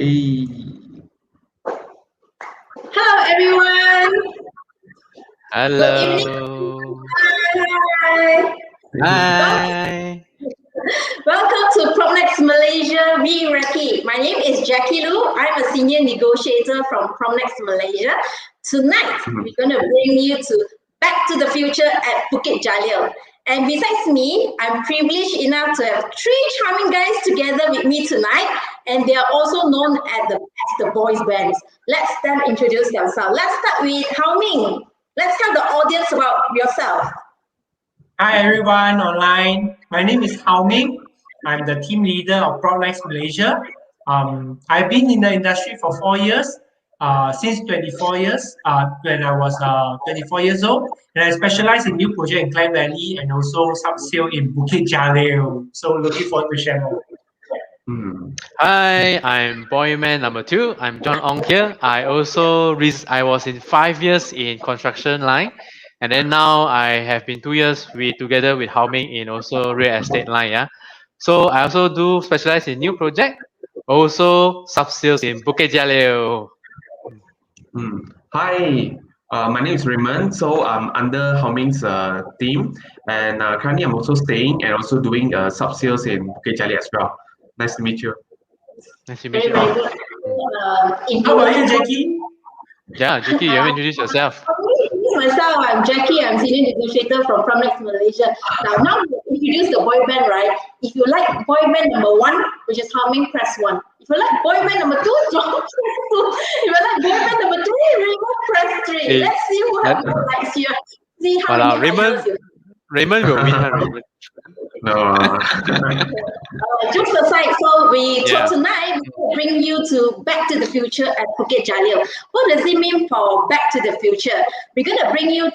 Hey. Hello, everyone. Hello. Good evening. Hi. Hi. Welcome to PropNexMalaysia WeReccee. My name is Jackie Lu. I'm a senior negotiator from PropNexMalaysia. Tonight, we're going to bring you to Back to the Future at Bukit Jalil. And besides me, I'm privileged enough to have three charming guys together with me tonight, and they are also known as the boys bands. Let them introduce themselves. Let's start with Haow Ming. Let's tell the audience about yourself. Hi everyone online. My name is Haow Ming. I'm the team leader of PropNexMalaysia. I've been in the industry for 4 years, since 24 years, when I was 24 years old. And I specialize in new project in Klang Valley and also sub-sale in Bukit Jalil. So looking forward to share more. Hi, I'm boyman number 2. I'm John Ong here. I was in 5 years in construction line, and then now I have been 2 years together with Haow Ming in also real estate line. Yeah, so I also do specialize in new project, also sub sales in Bukit Jalil. Hi, my name is Raymond. So I'm under Haow Ming's team, and currently I'm also staying and also doing sub sales in Bukit Jalil as well. Nice to meet you. Nice to meet Very, you. very good. How about you, Jackie? Yeah, Jackie, you haven't introduced yourself. Myself, I'm Jackie. I'm senior negotiator from PropNexMalaysia. Now we introduce the boy band, right? If you like boy band number 1, which is Haow Ming, press 1. If you like boy band number 2, John, press 2. If you like boy band number 3, Raymond, press 3. Hey, Let's see who has more likes here. See how Well, many answers you. Raymond will win, huh, Raymond? No. Jokes aside, so tonight we will bring you to Back to the Future at Bukit Jalil. What does it mean for Back to the Future? We're going to bring you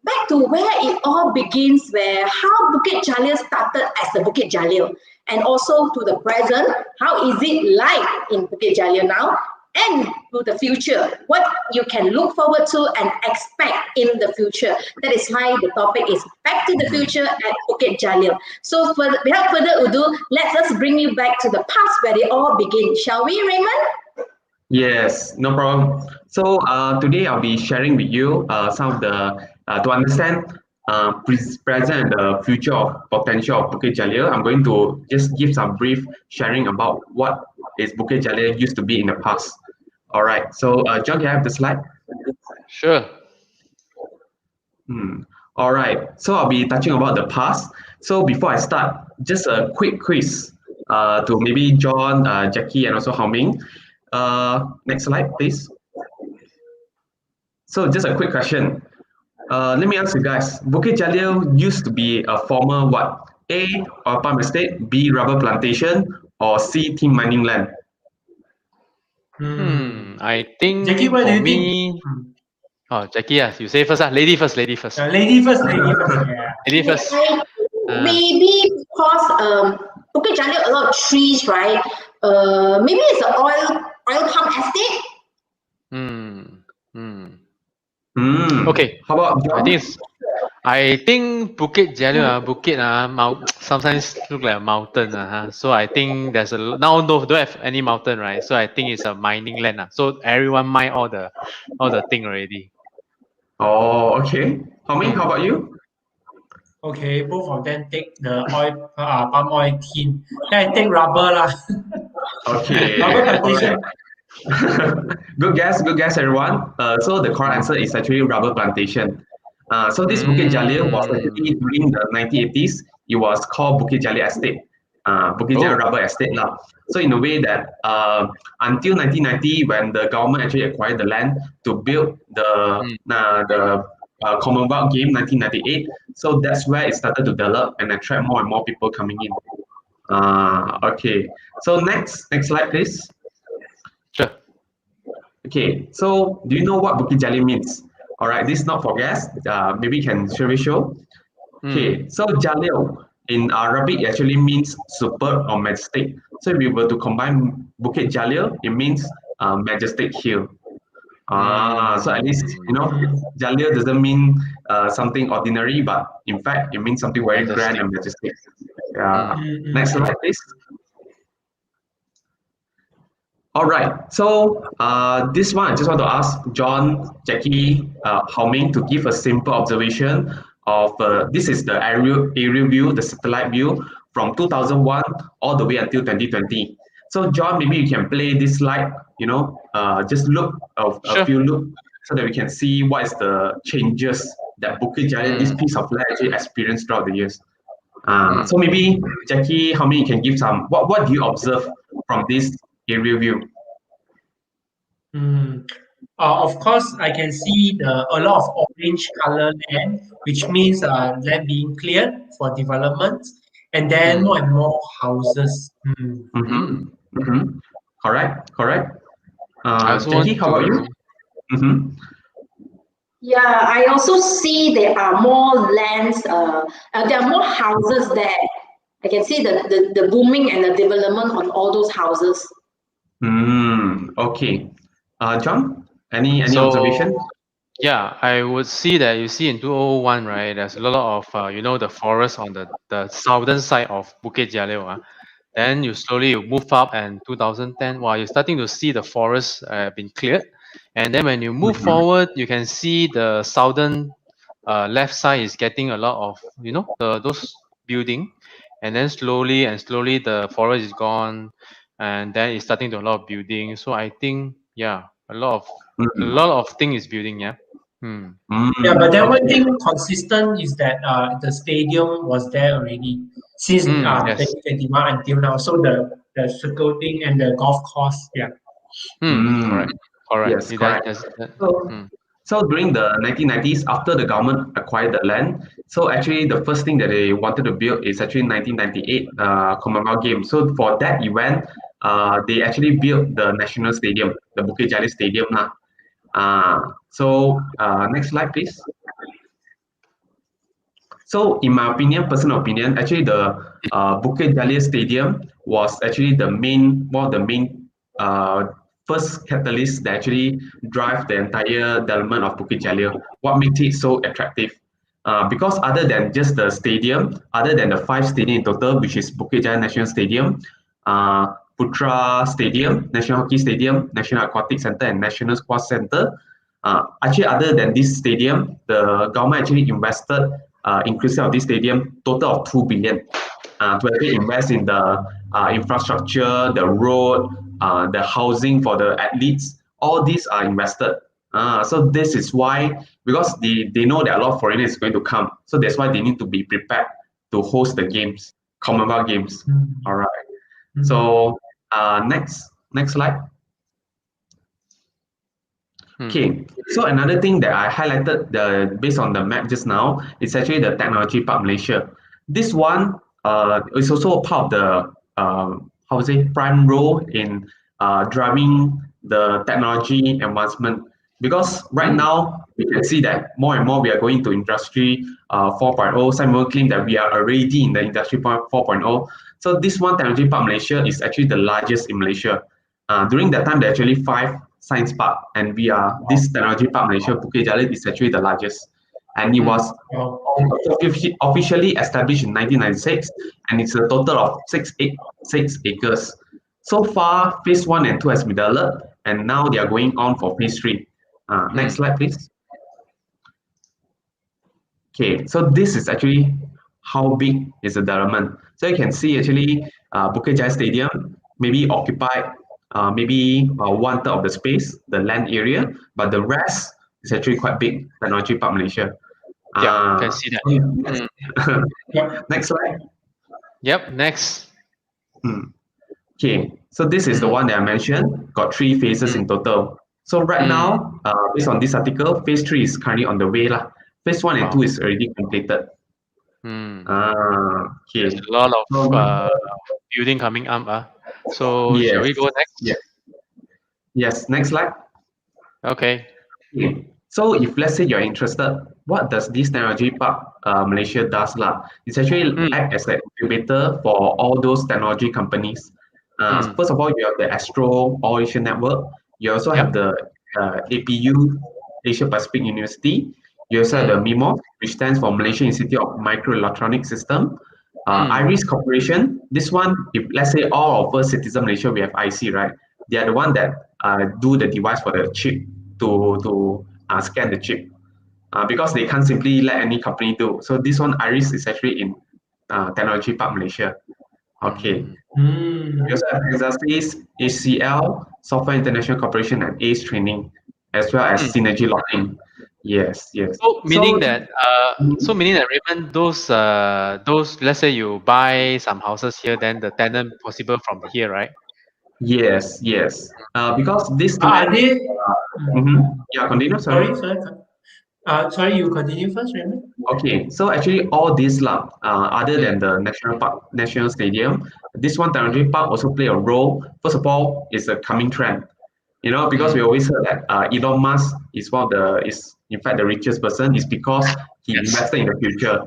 back to where it all begins, where how Bukit Jalil started as the Bukit Jalil, and also to the present, how is it like in Bukit Jalil now, and to the future, what you can look forward to and expect in the future. That is why the topic is Back to the Future at Bukit Jalil. So without further ado, let us bring you back to the past where they all begin. Shall we, Raymond? Yes, no problem. So today I'll be sharing with you some of the to understand present and the future of potential of Bukit Jalil. I'm going to just give some brief sharing about what is Bukit Jalil used to be in the past. All right. So John, can I have the slide? Sure. All right. So I'll be touching about the past. So before I start, just a quick quiz to maybe John, Jackie, and also Haow Ming. Next slide, please. So just a quick question. Let me ask you guys. Bukit Jalil used to be a former what? A, oil palm estate, B, rubber plantation, or C, tin mining land? I think Jackie, what do for you me, think? oh, Jackie, you say first. Lady first. Lady first, lady first. Yeah. Lady first. Maybe because Bukit Jalil a lot of trees, right? Maybe it's an oil palm estate. Okay. How about John? I think Bukit Jalil, sometimes look like a mountain. So I think there's now don't have any mountain, right? So I think it's a mining land. So everyone mine all the thing already. Oh, okay. Haow Ming, how about you? Okay, both of them take the palm oil tin. Then I take rubber lah. Okay. Rubber plantation. Good guess, everyone. So the correct answer is actually rubber plantation. So this Bukit Jalil was actually during the 1980s. It was called Bukit Jalil Estate, Bukit Jalil Rubber Estate now. So in a way that until 1990, when the government actually acquired the land to build the Commonwealth Game 1998, so that's where it started to develop and attract more and more people coming in. Okay. So next slide, please. Sure. Okay, so do you know what Bukit Jalil means? All right, this is not for guests. Maybe you can show. Okay, so Jalil in Arabic actually means superb or majestic. So if we were to combine Bukit Jalil, it means majestic hill. So at least Jalil doesn't mean something ordinary, but in fact it means something very grand and majestic. Next slide, please. All right. So this one, I just want to ask John, Jackie, Hao Ming to give a simple observation of this is the aerial view, the satellite view from 2001 all the way until 2020. So John, maybe you can play this slide. Just look a Sure. few look so that we can see what is the changes that Bukit Jalil, this piece of land, actually experienced throughout the years. So maybe Jackie, how many you can give some? What do you observe from this aerial view? Of course, I can see a lot of orange color land, which means land being cleared for development, and then more and more houses. Correct, correct. I also Jackie, want how about you? to. Yeah, I also see there are more lands, there are more houses there. I can see the booming and the development on all those houses. Okay. John, any So observation? yeah, I would see that you see in 2001, right? There's a lot of the forest on the southern side of Bukit Jalil. Then you move up, and 2010, while you're starting to see the forest been cleared, and then when you move forward, you can see the southern left side is getting a lot of those building, and then slowly the forest is gone, and then it's starting to a lot of building. So I think a lot of thing is building. Yeah. Yeah, but then one Okay. thing consistent is that the stadium was there already since Yes. 2021 until now. So the circle thing and the golf course, yeah. Correct. Correct. Yes, correct. So, so during the 1990s, after the government acquired the land, so actually the first thing that they wanted to build is actually 1998 Commonwealth Games. So for that event, they actually built the national stadium, the Bukit Jalil Stadium now. Next slide, please. So in my opinion, personal opinion, actually the Bukit Jalil Stadium was actually one of the main first catalyst that actually drive the entire development of Bukit Jalil. What makes it so attractive? Because other than just the stadium, other than the 5 stadiums in total, which is Bukit Jalil National Stadium, Putra Stadium, National Hockey Stadium, National Aquatic Center, and National Sports Center. Actually, other than this stadium, the government actually invested, inclusive of this stadium, total of 2 billion to actually invest in the infrastructure, the road, the housing for the athletes. All these are invested. So this is why, because they know that a lot of foreigners is going to come. So that's why they need to be prepared to host the games, Commonwealth Games. All right. So next slide. Okay, so another thing that I highlighted based on the map just now is actually the Technology Park Malaysia. This one is also part of the prime role in driving the technology advancement, because right now we can see that more and more we are going to industry 4.0. Some will claim that we are already in the industry 4.0. So this one, Technology Park Malaysia, is actually the largest in Malaysia. During that time, there are actually 5 science park, and this Technology Park Malaysia Bukit Jalil is actually the largest, and it was officially established in 1996, and it's a total of 6 acres. So far, phase 1 and 2 has been developed, and now they are going on for phase 3. Next slide, please. Okay, so this is actually how big is the development. So you can see actually Bukit Jalil Stadium maybe occupied maybe 1/3 of the space, the land area, but the rest is actually quite big, Technology Park Malaysia. Yeah, you can see that. Next slide. Yep, next. Okay, so this is the one that I mentioned, got 3 phases in total. So right now, based on this article, phase 3 is currently on the way. Phase 1 and 2 is already completed. Okay. There's a lot of building coming up. So yes. shall we go next? Yes, next slide. Okay. So if let's say you're interested, what does this Technology Park Malaysia does? It's actually act as an incubator for all those technology companies. First of all, you have the Astro All Asia Network. You also have the APU, Asia Pacific University. You also have the MIMOS, which stands for Malaysian Institute of Microelectronic System. IRIS Corporation, this one, if let's say all of us citizen Malaysia, we have IC, right? they are the one that do the device for the chip to scan the chip. Because they can't simply let any company do. So this one, Iris, is actually in Technology Park Malaysia. Okay. We also have Exasys, HCL, Software International Corporation, and ACE Training, as well as Synergy Login. Yes, yes. So meaning that Raymond, those let's say you buy some houses here, then the tenant possible from here, right? Yes, yes. Because this Are they? yeah, continue. Sorry. Sorry, you continue first, Raymond. Okay, so actually all these other than the National Park, National Stadium, this one technology park also play a role. First of all, it's a coming trend. You know, because we always heard that Elon Musk is is in fact the richest person is because he invested in the future.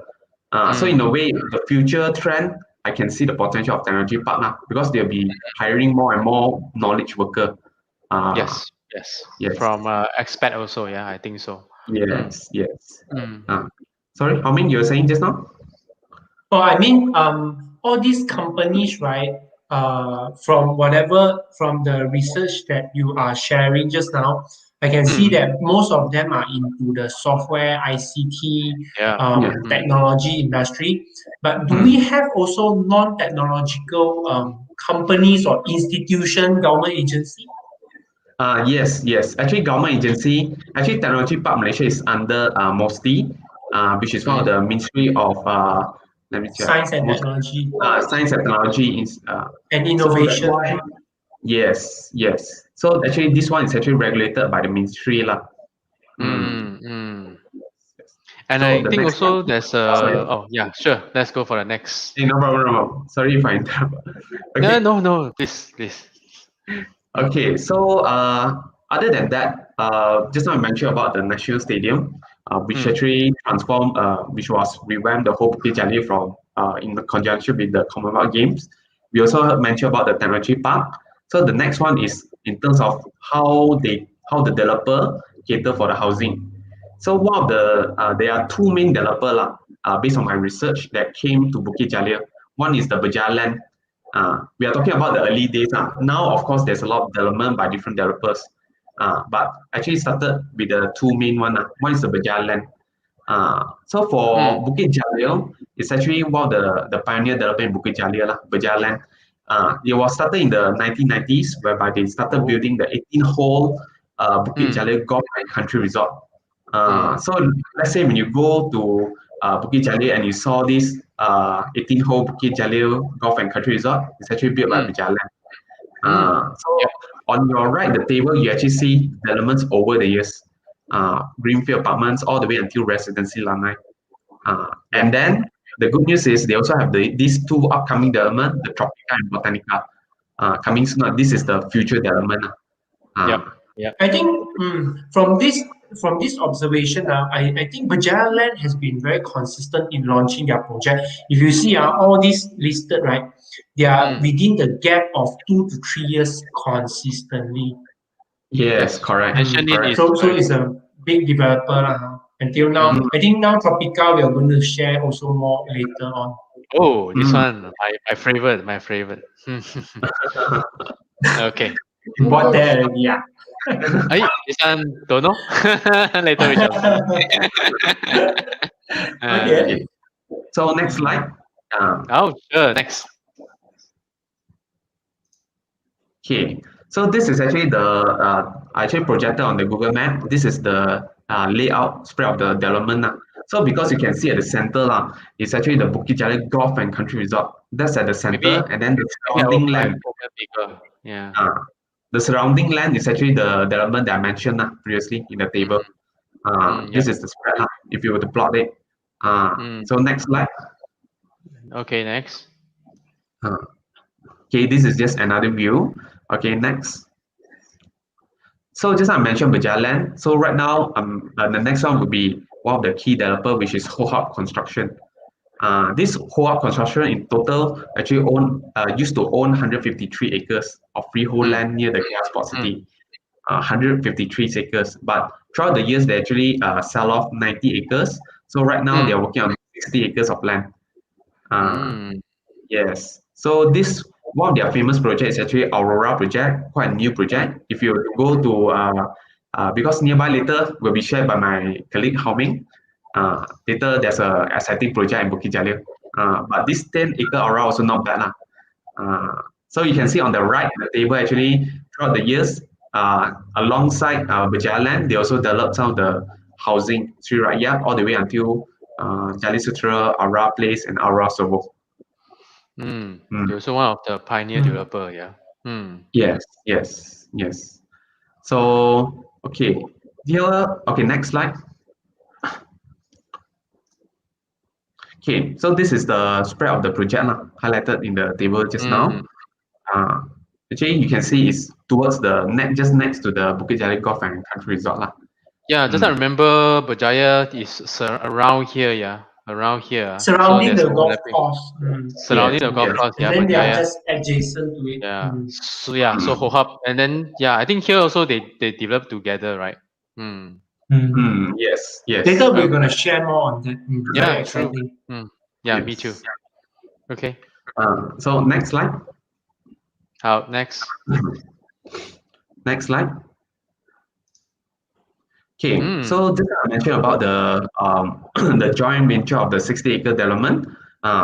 So in a way, the future trend, I can see the potential of technology park now because they'll be hiring more and more knowledge worker. Yes. Yes. From expat also, yeah, I think so. Yes, yes. Sorry, how many you were saying just now? Oh, I mean, all these companies, right? From the research that you are sharing just now, I can see that most of them are into the software, ICT, technology industry. But do we have also non-technological companies or institution, government agency? Yes, yes. Actually, government agency, actually, Technology Park Malaysia is under MOSTI, which is one of the Ministry of, let me check. Science and Technology. Science and Technology And so that's innovation. why, yes, yes. So actually, this one is actually regulated by the ministry lah. And So I the think next also one, there's oh yeah, sure. Let's go for the next. no problem, no problem. Sorry if I interrupt. Okay. No, please. Okay, so other than that, just now I mentioned about the National Stadium, which actually transformed, which was revamped the whole Bukit Jalil from in conjunction with the Commonwealth Games. We also mentioned about the technology park. So the next one is in terms of how the developer cater for the housing. So one of there are two main developer based on my research that came to Bukit Jalil. One is the Berjalan. We are talking about the early days. Now, of course, there's a lot of development by different developers. But actually started with the two main one. One is the Berjalan. So for Bukit Jalil, it's actually one of the pioneer developer in Bukit Jalil, Berjalan. It was started in the 1990s, whereby they started building the 18-hole Bukit Jalil Golf and Country Resort. So let's say when you go to Bukit Jalil and you saw this 18-hole Bukit Jalil Golf and Country Resort, it's actually built by Berjalan. So on your right, the table, you actually see developments over the years. Greenfield apartments all the way until residency lanai. And then the good news is they also have these two upcoming development, the Tropica and Botanica, coming soon. This is the future development. I think from this observation, I think Berjalan has been very consistent in launching their project. If you see all these listed, right, they are within the gap of 2 to 3 years consistently. Yes, correct. Correct. So it's a big developer until now. I think now Tropica we are going to share also more later on. Oh, this one, my favorite. Okay. You bought that already, yeah. This one don't know. Later we shall see. Okay. So next slide. Sure. Next. Okay. So this is actually I actually projected on the Google Map. This is the layout spread of the development. So because you can see at the center, it's actually the Bukit Jalil Golf and Country Resort. That's at the center, and then the surrounding land. Yeah. The surrounding land is actually the development that I mentioned previously in the table. This is the spread if you were to plot it. So next slide. Okay, next. Okay, this is just another view. Okay, next. So just I mentioned Berjalan. So right now, the next one would be one of the key developer, which is Haow Construction. This Haow Construction in total actually used to own 153 acres of freehold land near the KL Sport City. 153 acres, but throughout the years they actually sell off 90 acres. So right now they are working on 60 acres of land. Yes. So this one of their famous projects is actually Aurora project, quite a new project. If you go to, because nearby later will be shared by my colleague Haow Ming. Later there's a exciting project in Bukit Jalil. But this 10-acre Aurora also not bad lah. So you can see on the right, the table actually throughout the years, alongside Berjalan, they also developed some of the housing, Sri Raya, all the way until Jalil Sutera, Aura Place, and Aura Soho. You're also one of the pioneer developer, yeah. Yes. So, okay. Okay, next slide. Okay, so this is the spread of the project highlighted in the table just now. Actually, you can see it's towards the just next to the Bukit Jalil Golf and Country Resort. Yeah, just I remember Berjaya is around here, yeah. Around here. Surrounding the golf course. Surrounding the golf course, yeah. And then they are just adjacent to it. Yeah. So so Haow, and then I think here also they develop together, right? Yes. Later we're gonna share more on that. Yeah, exciting. Yeah, me too. Okay. So next slide. Next. Next slide. Okay, so just I mentioned about the the joint venture of the 60-acre development.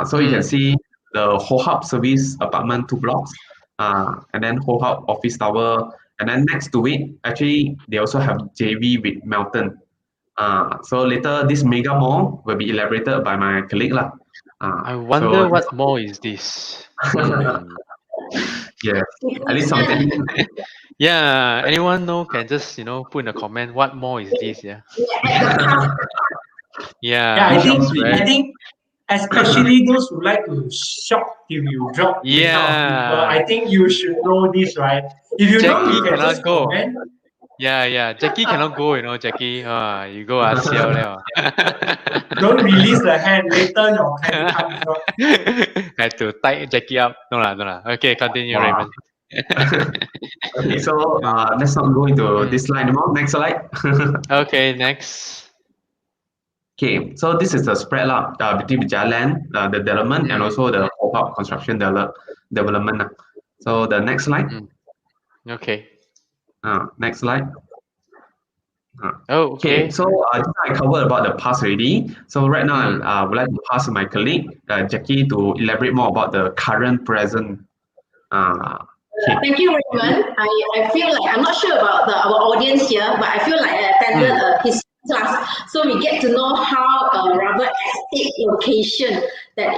So you can see the Haow service apartment 2 blocks, and then Haow office tower, and then next to it, actually they also have JV with Melton. So later this mega mall will be elaborated by my colleague lah. I wonder what mall is this. Yeah, at least something. Yeah, anyone know can just put in a comment what mall is this? Yeah. Yeah, I think especially those who like to shop till you drop. Yeah. I think you should know this, right? If you know, you can just go. comment. Yeah. Jackie cannot go, Jackie. You go Xiao. Don't release the hand. Later your hand comes out. Had to tie Jackie up. No lah. Okay, continue, Raymond. Okay, so let's not go into this slide anymore. Next slide. Okay, next. Okay, so this is the spread between Berjalan, the development, and also the Haow construction development. So the next slide. Okay. Next slide. Okay. So I covered about the past already. So right now I would like to pass to my colleague Jackie to elaborate more about the current, present. Thank you, Raymond. I feel like I'm not sure about our audience here, but I feel like I attended his class, so we get to know how a rubber estate location that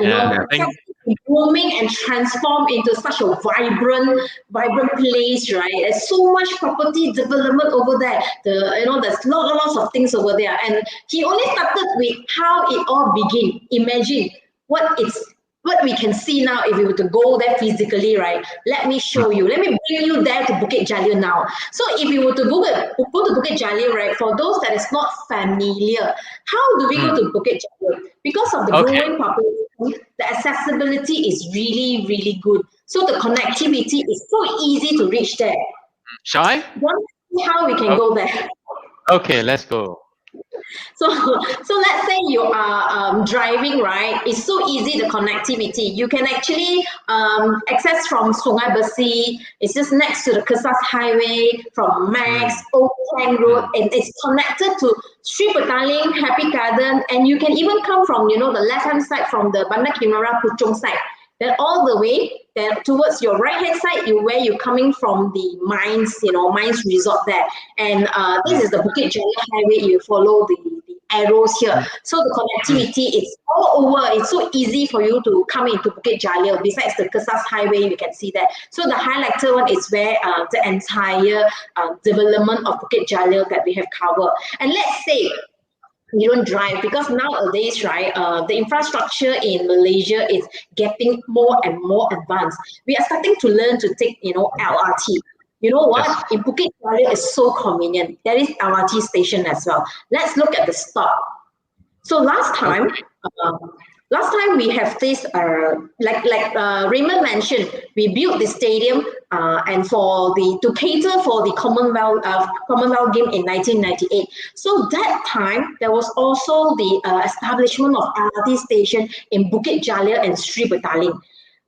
booming and transform into such a vibrant place, right? There's so much property development over there. There's lots of things over there, and he only started with how it all began. Imagine what we can see now if we were to go there physically, right? Let me show you. Let me bring you there to Bukit Jalil now. So if you were to go to Bukit Jalil, right, for those that is not familiar, how do we go to Bukit Jalil? Because of the growing population, the accessibility is really, really good. So the connectivity is so easy to reach there. Shall I? Want to see how we can go there? Okay, let's go. So let's say you are driving, right? It's so easy, the connectivity. You can actually access from Sungai Besi. It's just next to the Kesas Highway, from Max, Old Tang Road, and it's connected to Sri Petaling, Happy Garden, and you can even come from, the left-hand side from the Bandar Kimara Puchong side. Then all the way then towards your right-hand side, where you're coming from the mines, mines resort there. And this is the Bukit Jalil Highway. You follow the arrows here. So the connectivity is all over. It's so easy for you to come into Bukit Jalil. Besides the Kesas Highway, you can see that. So the highlighted one is where the entire development of Bukit Jalil that we have covered. And let's say you don't drive, because nowadays, right, the infrastructure in Malaysia is getting more and more advanced. We are starting to learn to take, LRT. You know what? Yes. In Bukit Jalil is so convenient. There is LRT station as well. Let's look at the stop. So last time we have this, like Raymond mentioned, we built the stadium and to cater for the Commonwealth Game in 1998. So that time, there was also the establishment of LRT station in Bukit Jalil and Sri Petaling.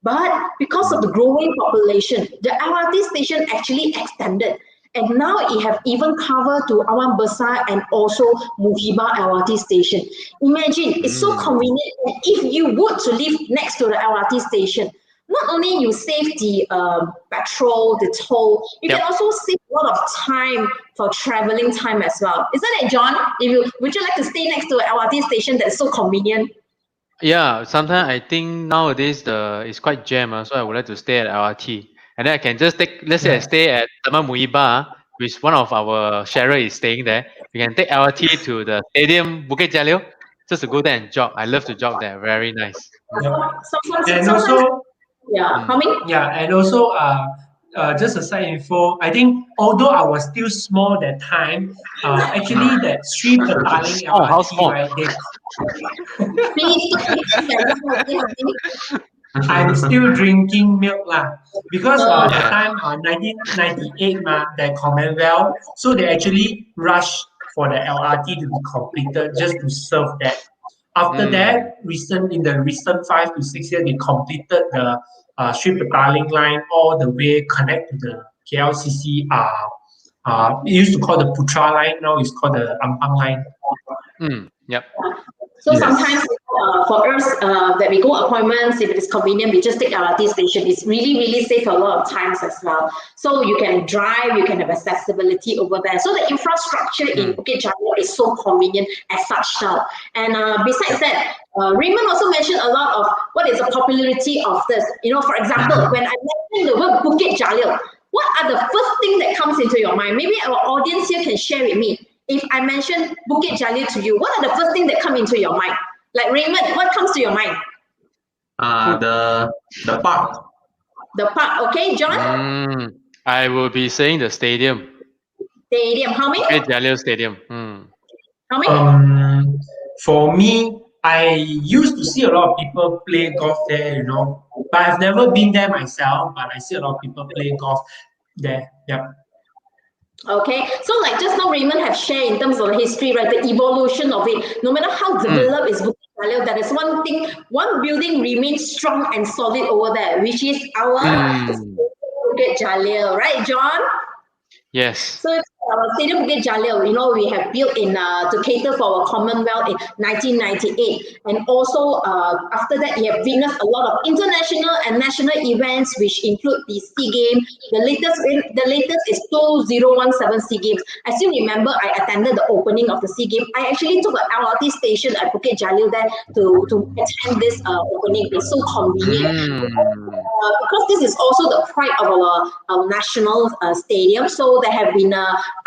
But because of the growing population, the LRT station actually extended. And now it have even covered to Awang Besar and also Muhibah LRT station. Imagine, it's so convenient. If you would to live next to the LRT station, not only you save the petrol, the toll, you can also save a lot of time for traveling time as well. Isn't it, John? Would you like to stay next to an LRT station that's so convenient? Yeah, sometimes I think nowadays it's quite jam, so I would like to stay at LRT. And then I can just take, let's say I stay at Taman Muiba, which one of our sharer is staying there. We can take LRT to the stadium, Bukit Jalil, just to go there and jog. I love to jog there. Very nice. And also, how many? and also, just a side info, I think although I was still small that time, actually that Sri Petaling How LRT, small? right, I'm still drinking milk lah, because the time 1998 that Commonwealth, so they actually rushed for the LRT to be completed just to serve that. After that, in the recent 5 to 6 years, they completed the Sri Petaling line all the way connect to the KLCC. It used to call the Putra line, now it's called the Ampang line. Yep. So sometimes for us that we go appointments, if it is convenient, we just take LRT station. It's really, really save a lot of times as well. So you can drive, you can have accessibility over there. So the infrastructure in Bukit Jalil is so convenient as such now. And besides that, Raymond also mentioned a lot of what is the popularity of this. You know, for example, when I mentioned the word Bukit Jalil, what are the first thing that comes into your mind? Maybe our audience here can share with me. If I mention Bukit Jalil to you, what are the first things that come into your mind? Like Raymond, what comes to your mind? The park. The park, okay, John? I will be saying the stadium. Stadium, how many? Bukit Jalil Stadium. How many? For me, I used to see a lot of people play golf there, you know, but I've never been there myself, but I see a lot of people play golf there. Yep. Okay, so like just now Raymond have shared in terms of the history, right, the evolution of it. No matter how developed is Bukit Jalil, there is one thing, one building remains strong and solid over there, which is our Bukit Jalil, right, John? Yes. So Stadium Bukit Jalil, you know, we have built in to cater for our Commonwealth in 1998, and also after that, we have witnessed a lot of international and national events, which include the SEA Games. The latest is 2017 SEA Games. I still remember I attended the opening of the SEA Games. I actually took an LRT station at Bukit Jalil there to attend this opening. It's so convenient. Because this is also the pride of our national stadium, so there have been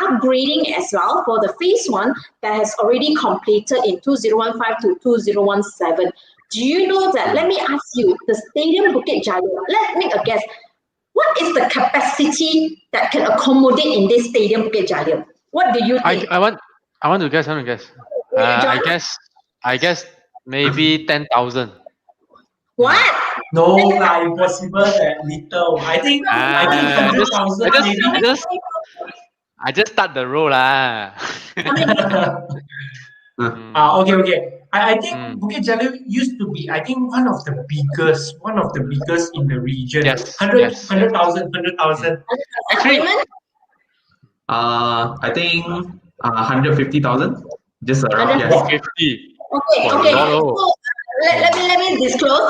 upgrading as well for the phase 1 that has already completed in 2015 to 2017. Do you know that? Let me ask you, the stadium Bukit Jalil, let's make a guess. What is the capacity that can accommodate in this stadium Bukit Jalil? What do you think? I want to guess. I guess maybe 10,000. What? No, impossible that little. I think 100,000 maybe. I just start the roll lah. Okay. I think Bukit Jalil used to be, I think, one of the biggest in the region. Yes. 100,000. Actually, I think 150,000. Just around. Yes. 50. Okay. So let me disclose.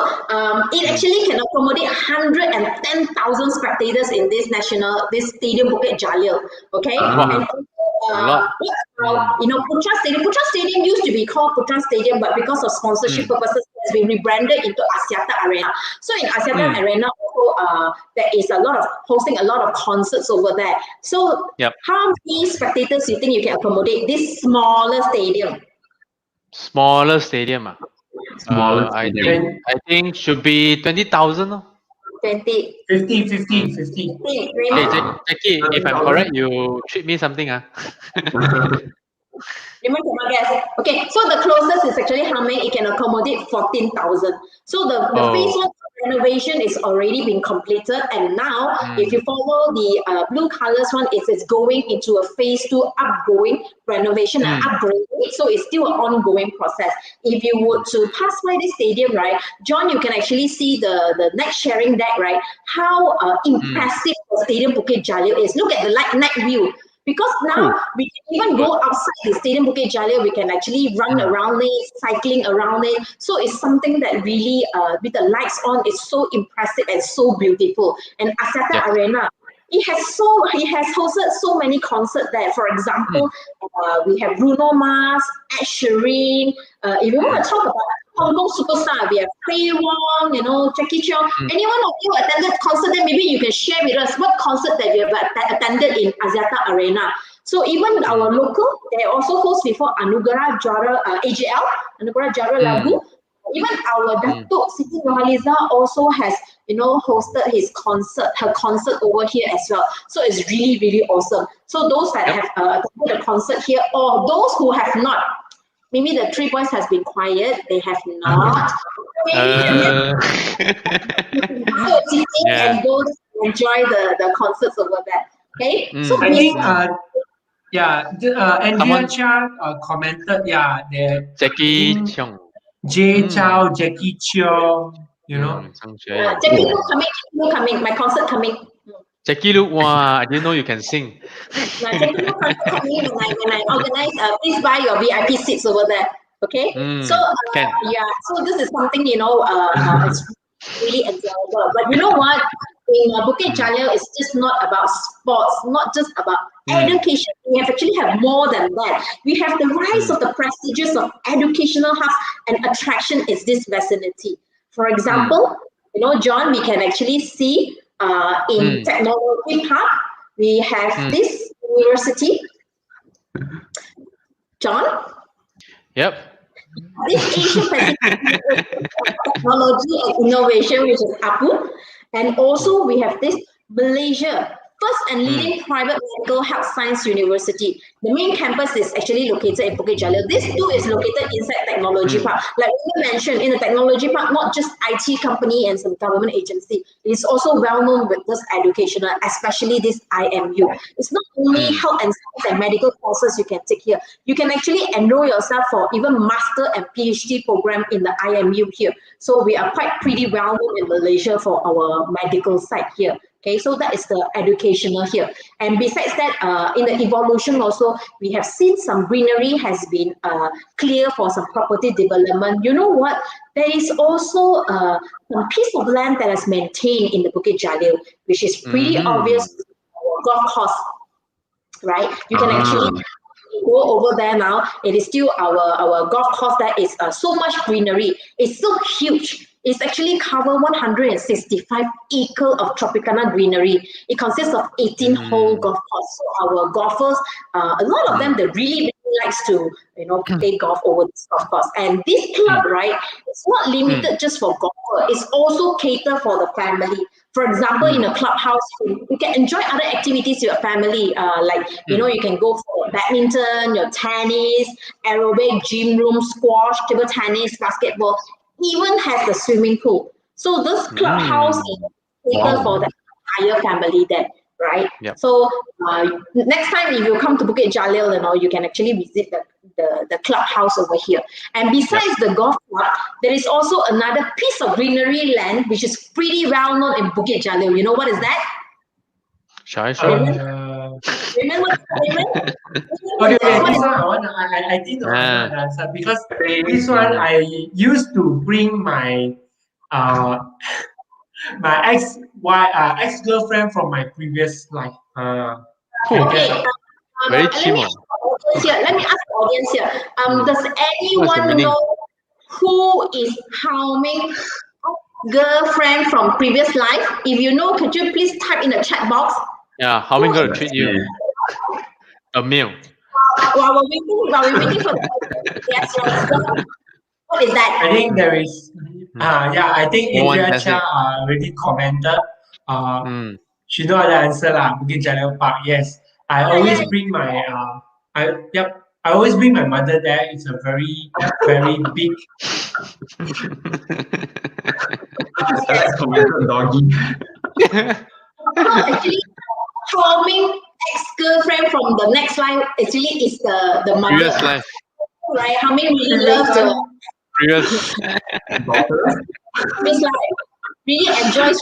It actually can accommodate 110,000 spectators in this stadium Bukit Jalil. Okay, and Putra Stadium used to be called Putra Stadium, but because of sponsorship purposes, it has been rebranded into Axiata Arena. So in Axiata Arena, also there is hosting a lot of concerts over there. So how many spectators do you think you can accommodate this smaller stadium? Smaller stadium. I think should be 20,000. 50. Hey, Jackie, if I'm correct, you treat me something. Raymond cannot guess. Okay, so the closest is actually Haow. It can accommodate 14,000. So the phase 1 renovation is already been completed, and now if you follow the blue colors one, it is going into a phase 2 upgoing renovation and upgrading, so it's still an ongoing process. If you were to pass by the stadium, right, John, you can actually see the next sharing deck, right, how impressive the stadium Bukit Jalil is. Look at the night view. Because now we can even go outside the stadium Bukit Jalil, we can actually run around it, cycling around it. So it's something that really, with the lights on, is so impressive and so beautiful. And Axiata Arena, it has hosted so many concerts there. For example, we have Bruno Mars, Ed Sheeran. If you want to talk about Hong Kong superstar, we have Hui Wong, Jackie Cheung. Anyone of you attended concert, then maybe you can share with us what concert that you have attended in Axiata Arena. So even our local, they also host before Anugerah Juara AJL, Anugerah Juara Lagu. Even our Datuk Siti Nurhaliza also has, hosted her concert over here as well. So it's really, really awesome. So those that have attended a concert here, or those who have not, maybe the three boys has been quiet. They have not. And go enjoy the concerts over there. Okay. So I think Andrea Chia commented. Jackie Cheung. Jay Chow, Jackie Cheung. Jackie Lu coming. My concert coming. Jackie Lu, wow, I didn't know you can sing. Jackie Lu concert coming when I organize. Please buy your VIP seats over there. Okay. So so this is something it's really enjoyable. But you know what? In Bukit Jalil, it's just not about sports, not just about education. We actually have more than that. We have the rise of the prestigious of educational hubs and attraction is this vicinity. For example, John, we can actually see in Technology Park, we have this university. John? Yep. This Asian Pacific Technology and Innovation, which is APU. And also we have this Malaysia, first and leading private medical health science university. The main campus is actually located in Bukit Jalil. This too is located inside Technology Park. Like we mentioned, in the Technology Park, not just IT company and some government agency. It's also well known with this educational, especially this IMU. It's not only health and science and medical courses you can take here. You can actually enroll yourself for even master and PhD program in the IMU here. So we are quite pretty well known in Malaysia for our medical side here. Okay, so that is the educational here. And besides that, in the evolution also, we have seen some greenery has been clear for some property development. You know what? There is also some piece of land that is maintained in the Bukit Jalil, which is pretty obvious golf course, right? You can actually go over there now. It is still our golf course that is so much greenery. It's so huge. It's actually cover 165 acres of Tropicana greenery. It consists of 18 hole golf course. So our golfers, a lot of them, they really likes to play golf over this golf course. And this club, right, it's not limited just for golfer. It's also cater for the family. For example, in a clubhouse, you can enjoy other activities with your family. Like you can go for badminton, your tennis, aerobic, gym room, squash, table tennis, basketball. Even has the swimming pool. So this clubhouse is cater for the entire family then, right? Yep. So next time if you come to Bukit Jalil, you can actually visit the clubhouse over here. And besides the golf club, there is also another piece of greenery land which is pretty well known in Bukit Jalil. You know what is that? Raymond, what's Raymond? Okay, this one I didn't know the answer because this one I used to bring my my ex girlfriend from my previous life. Okay. Very chimo. Let me ask the audience here. Does anyone know who is Haow Ming's girlfriend from previous life? If you know, could you please type in the chat box? Yeah, Haow Ming gonna treat you a meal. While we're waiting for the yes, what is that? I think there is I think Andrea Chia already commented. She know the answer lah. Bukit Jalil Park. Yes. I always bring my I always bring my mother there. It's a very, very big Alex commented doggy. Actually, Ming ex-girlfriend from the next life actually is the mother. Previous life. Right? Ming really loves the Previous. Miss life. Really enjoys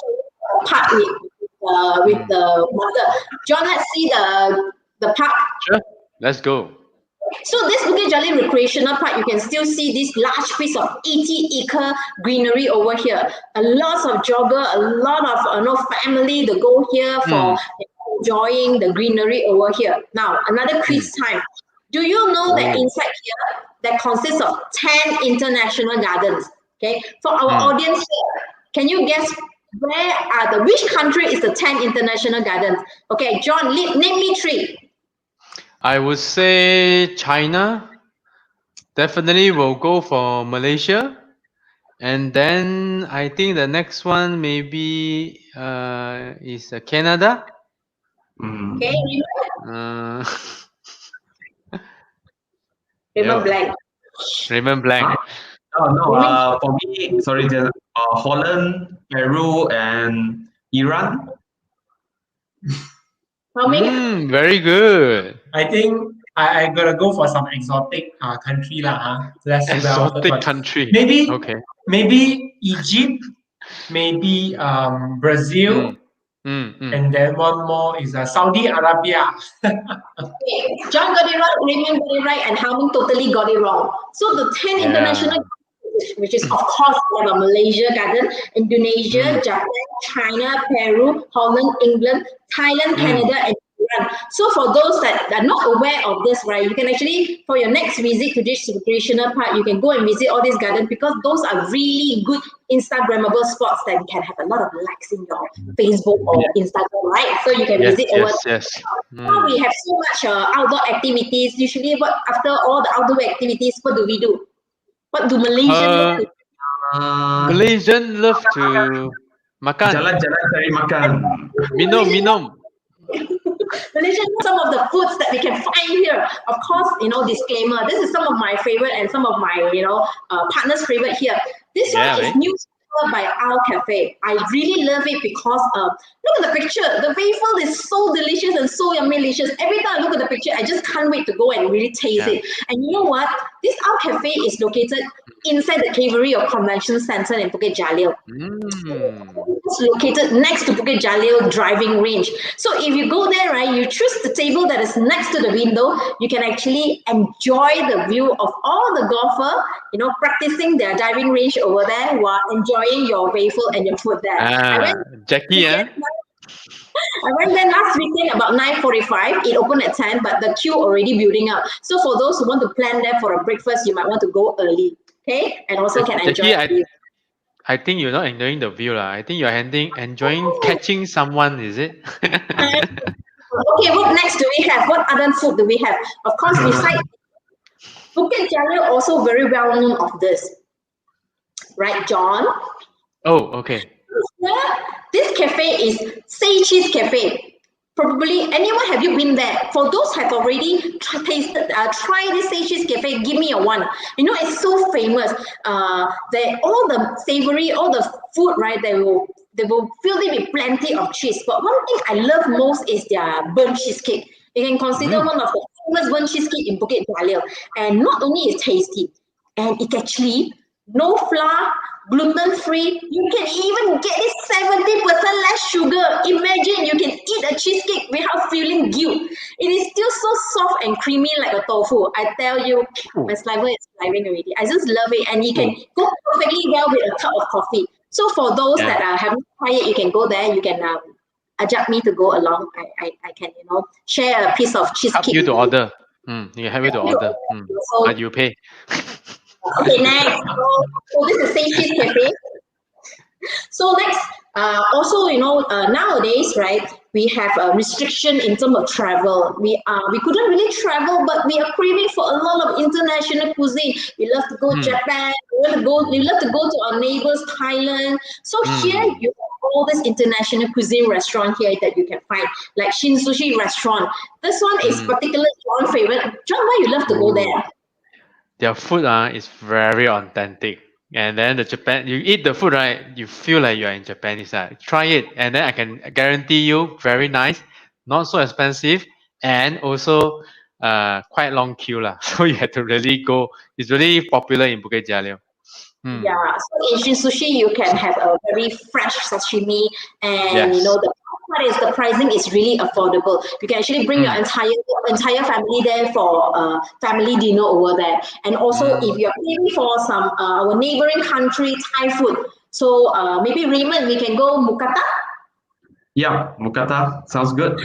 part with the mother. John, let's see the park. Sure. Let's go. So this Bukit Jalil recreational park, you can still see this large piece of 80-acre greenery over here. A lot of jogger, a lot of family that go here for enjoying the greenery over here. Now, another quiz time. Do you know that inside here, that consists of 10 international gardens? Okay, for our audience here, can you guess which country is the 10 international gardens? Okay, John, name me 3. I would say China. Definitely will go for Malaysia. And then I think the next one maybe is Canada. Okay, Raymond blank. Raymond blank. Oh, no, for me, sorry, Holland, Peru, and Iran. How many? Very good. I think I gotta go for some exotic country lah. Exotic country. Maybe Egypt, maybe Brazil, and then one more is Saudi Arabia. Okay. John got it right, Raymond got it right, and Haow totally got it wrong. So the 10 international, which is of course we have a Malaysia garden, Indonesia, Japan, China, Peru, Holland, England, Thailand, Canada, and Iran. So for those that are not aware of this, right, you can actually, for your next visit to this recreational park, you can go and visit all these gardens because those are really good Instagrammable spots that can have a lot of likes in your Facebook or Instagram, right? So you can visit over. Now we have so much outdoor activities. Usually, after all the outdoor activities, what do we do? What do Malaysians love to do? Malaysian love to makan. Jalan-jalan cari makan. Minum. Malaysian, some of the foods that we can find here. Of course, disclaimer, this is some of my favorite and some of my, partners' favorite here. This one is new by Haow Cafe. I really love it because look at the picture. The waffle is so delicious and so yummy delicious. Every time I look at the picture, I just can't wait to go and really taste it. And you know what? This Haow Cafe is located inside the Cavalry of Convention Center in Bukit Jalil. It's located next to Bukit Jalil driving range. So if you go there, right, you choose the table that is next to the window, you can actually enjoy the view of all the golfer, practicing their driving range over there while enjoying your waffle and your food there. Jackie, I went there last weekend about 9:45. It opened at 10, but the queue already building up. So for those who want to plan there for a breakfast, you might want to go early, okay? And also can enjoy the view. I think you're not enjoying the view. I think you're enjoying catching someone, is it? Okay, what next do we have? What other food do we have? Of course, besides Bukit Jalil, also very well known of this. Right, John? Oh, okay. This cafe is Say Cheese Cafe. Probably anyone, have you been there? For those have already tried this Say Cheese Cafe, give me a 1. It's so famous. All the savory, all the food, right? They will fill it with plenty of cheese. But one thing I love most is their burnt cheesecake. You can consider one of the famous burnt cheesecake in Bukit Jalil. And not only is tasty, and it actually no flour, gluten-free. You can even get it 70% less sugar. Imagine you can eat a cheesecake without feeling guilt. It is still so soft and creamy like a tofu. I tell you, my saliva is flowing already. I just love it, and it can go perfectly well with a cup of coffee. So for those that haven't tried it, you can go there. You can adjust me to go along. I can share a piece of cheesecake. Help you to order. You have to order. But you pay. Okay, next. So this is Say Cheese Cafe. So next, also nowadays, right, we have a restriction in terms of travel. We couldn't really travel, but we are craving for a lot of international cuisine. We love to go to Japan. We love to go to our neighbors, Thailand. So here you have all this international cuisine restaurant here that you can find, like Shin Sushi restaurant. This one is particularly John's favorite. John, why you love to go there? Their food is very authentic. And then the Japan, you eat the food, right? You feel like you are in Japan. It's like, try it, and then I can guarantee you, very nice, not so expensive, and also quite long queue lah. So you have to really go. It's really popular in Bukit Jalil. Yeah, so in Shin Sushi, you can have a very fresh sashimi, and Yes. the part is the pricing is really affordable. You can actually bring your entire family there for family dinner over there. And also, if you're paying for some our neighboring country Thai food, so maybe Raymond, we can go Mukata. Yeah, Mukata sounds good.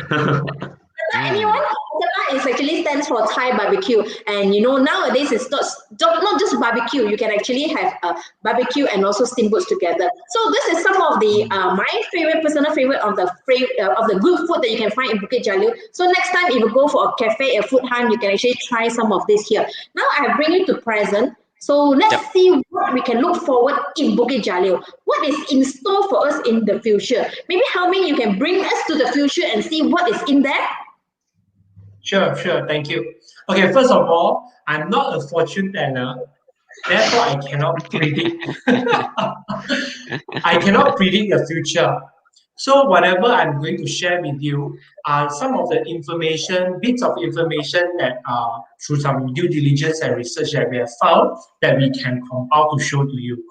Anyone? Mukata is actually stands for Thai barbecue, and nowadays it's not just barbecue. You can actually have barbecue and also steamboats together. So this is some of the my personal favorite of the good food that you can find in Bukit Jalil. So next time, if you go for a cafe, a food hunt, you can actually try some of this here. Now I bring you to present. So let's see what we can look forward in Bukit Jalil. What is in store for us in the future? Maybe Haow, you can bring us to the future and see what is in there. Sure. Thank you. Okay, first of all, I'm not a fortune teller, therefore I cannot predict. I cannot predict the future. So whatever I'm going to share with you are some of the bits of information that through some due diligence and research that we have found that we can compile to show to you.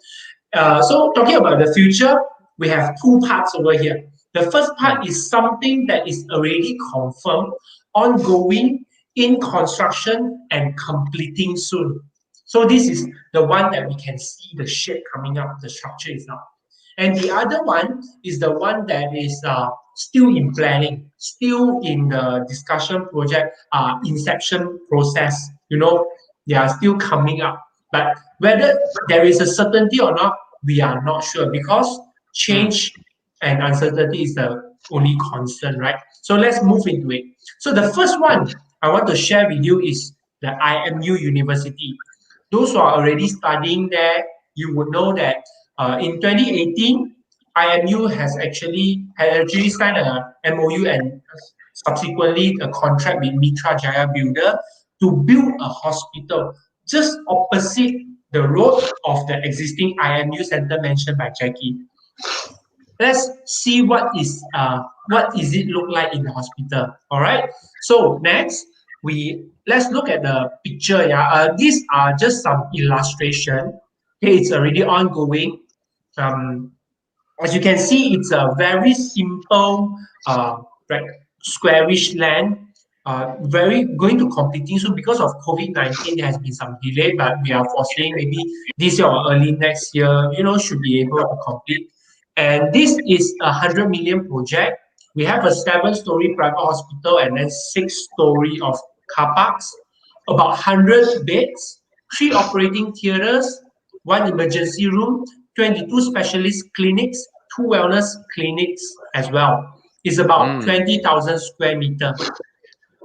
So talking about the future, we have two parts over here. The first part is something that is already confirmed, ongoing, in construction, and completing soon. So this is the one that we can see the shape coming up, the structure is up. And the other one is the one that is still in planning, still in the discussion project, inception process. They are still coming up. But whether there is a certainty or not, we are not sure, because change and uncertainty is the only constant, right? So let's move into it. So the first one I want to share with you is the IMU University. Those who are already studying there, you would know that in 2018, IMU has actually signed a MOU and subsequently a contract with Mitra Jaya Builder to build a hospital just opposite the road of the existing IMU center mentioned by Jackie. Let's see what is it look like in the hospital. All right. So next, let's look at the picture. Yeah. These are just some illustration. Okay, it's already ongoing. As you can see, it's a very simple, squarish land. Very going to completing soon because of COVID-19. There has been some delay, but we are foreseeing maybe this year or early next year. Should be able to complete. And this is a 100 million project. We have a 7-story private hospital and then 6-story of car parks, about 100 beds, 3 operating theaters, 1 emergency room, 22 specialist clinics, 2 wellness clinics as well. It's about 20,000 square meters.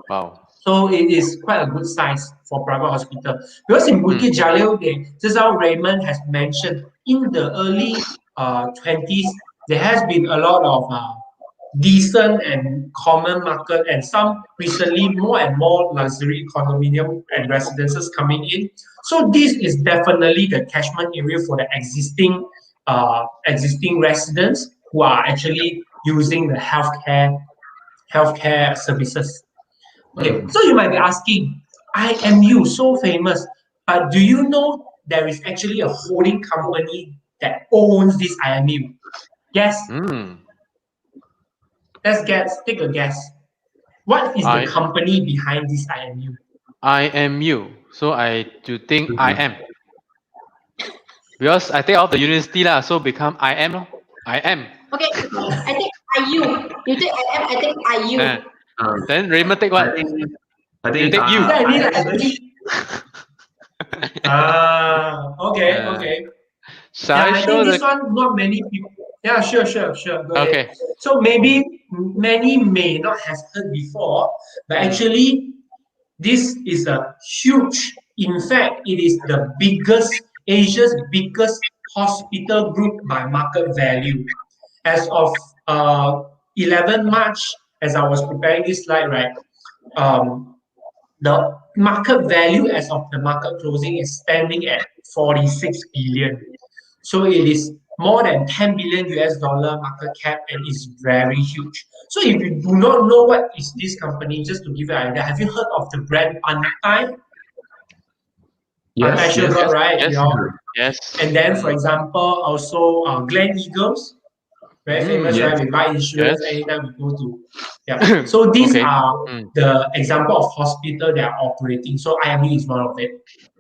Wow. So it is quite a good size for private hospital. Because in Bukit Jalil, just how Raymond has mentioned, in the early 20s, there has been a lot of decent and common market, and some recently more and more luxury condominium and residences coming in. So this is definitely the catchment area for the existing residents who are actually using the healthcare services. Okay, so you might be asking, IMU so famous, but do you know there is actually a holding company that owns this IMU? Guess. Let's guess. Take a guess. What is the company behind this IMU? IMU. So I do think I am. Because I take out the university lah, so become I am. I am. Okay, I think IU. You take I am, I think IU. Then Raymond take what? I think take you. Is there any language? Okay. I think this one not many people. Yeah, sure. Go ahead. So maybe many may not have heard before, but actually this is a huge. In fact, it is the Asia's biggest hospital group by market value. As of 11 March, as I was preparing this slide, right? The market value as of the market closing is standing at 46 billion. So it is more than 10 billion US dollar market cap and is very huge. So if you do not know what is this company, just to give you an idea, have you heard of the brand Pantai? Pantai Yes, yes, Sugar, right? yes, You yes. And then, for example, also Glen Eagles, very famous, yes. right? We buy insurance Yes. anytime we go to. Yeah. So these Okay. are the example of hospital that are operating. So IMU is one of it.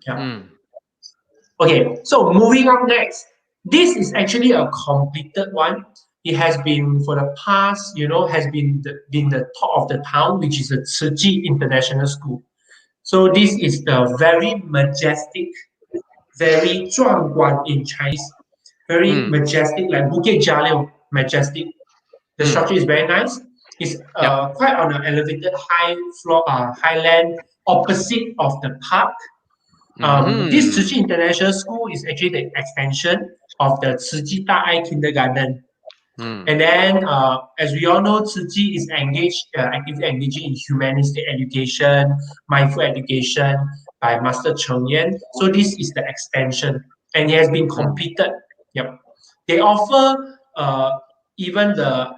Yeah. Okay. So moving on next, this is actually a completed one. It has been for the past, has been the top of the town, which is a Tzu International School. So this is the very majestic, very 壮观 in Chinese, very majestic, like Bukit Jalil, majestic. The structure is very nice. It's Yep. quite on an elevated high floor, highland opposite of the park. This Tzu International School is actually the extension of the Tzu Daai Kindergarten. And then, as we all know, Tzu is actively engaging in humanistic education, mindful education by Master Cheng Yan. So this is the extension, and it has been completed. Yep. They offer even the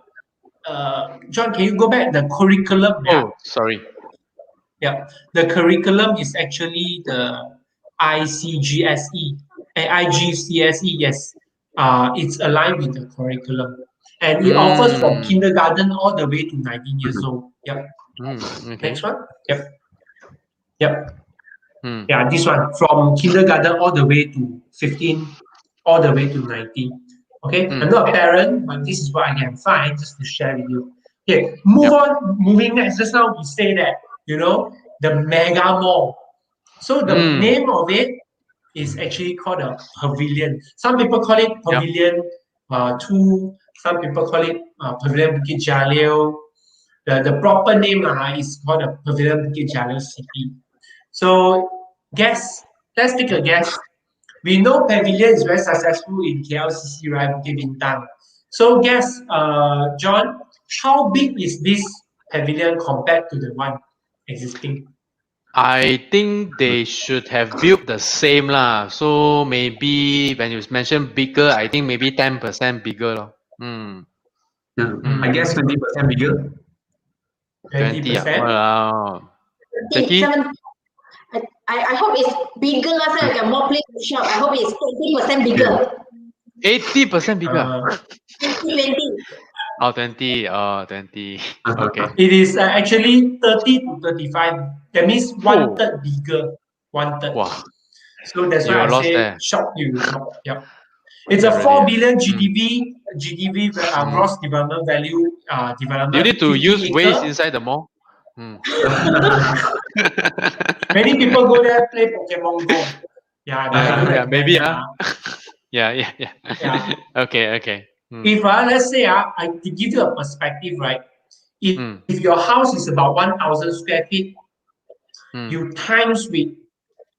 John. Can you go back the curriculum? Yeah. Oh, sorry. Yeah. The curriculum is actually the ICGSE, IGCSE. Yes. It's aligned with the curriculum. And it offers from kindergarten all the way to 19 years old. Yep. Okay. Next one. Yep. Yep. Yeah, this one from kindergarten all the way to 15, all the way to 19. Okay. I'm not a parent, but this is what I can find just to share with you. Okay, moving next. Just now we say that, the mega mall. So the name of it is actually called a pavilion. Some people call it pavilion 2. Some people call it pavilion Bukit Jalil. The proper name is called a pavilion Bukit Jalil City. So let's take a guess. We know pavilion is very successful in KLCC, right? Bukit Bintang. So guess, John, how big is this pavilion compared to the one existing? I think they should have built the same lah. So maybe when you mention bigger, I think maybe 10% bigger lor. I guess 20% bigger. 20 ah. 20%? Wow. Jackie? I hope it's bigger, so I get more place to shop. I hope it's 20% bigger. 80% bigger. 20. Oh, 20. Oh, 20. Okay. It is actually 30 to 35. That means one third bigger. One third. Wow. So that's You why were I lost say there. shock you. Yep. It's a Really, 4 billion GDP gross development value development. You need to 50 use acre. waste inside the mall. Many people go there play Pokemon Go. Yeah, but I don't Yeah, maybe. recommend Yeah. Okay. If let's say to give you a perspective, right? If your house is about 1,000 square feet, you times with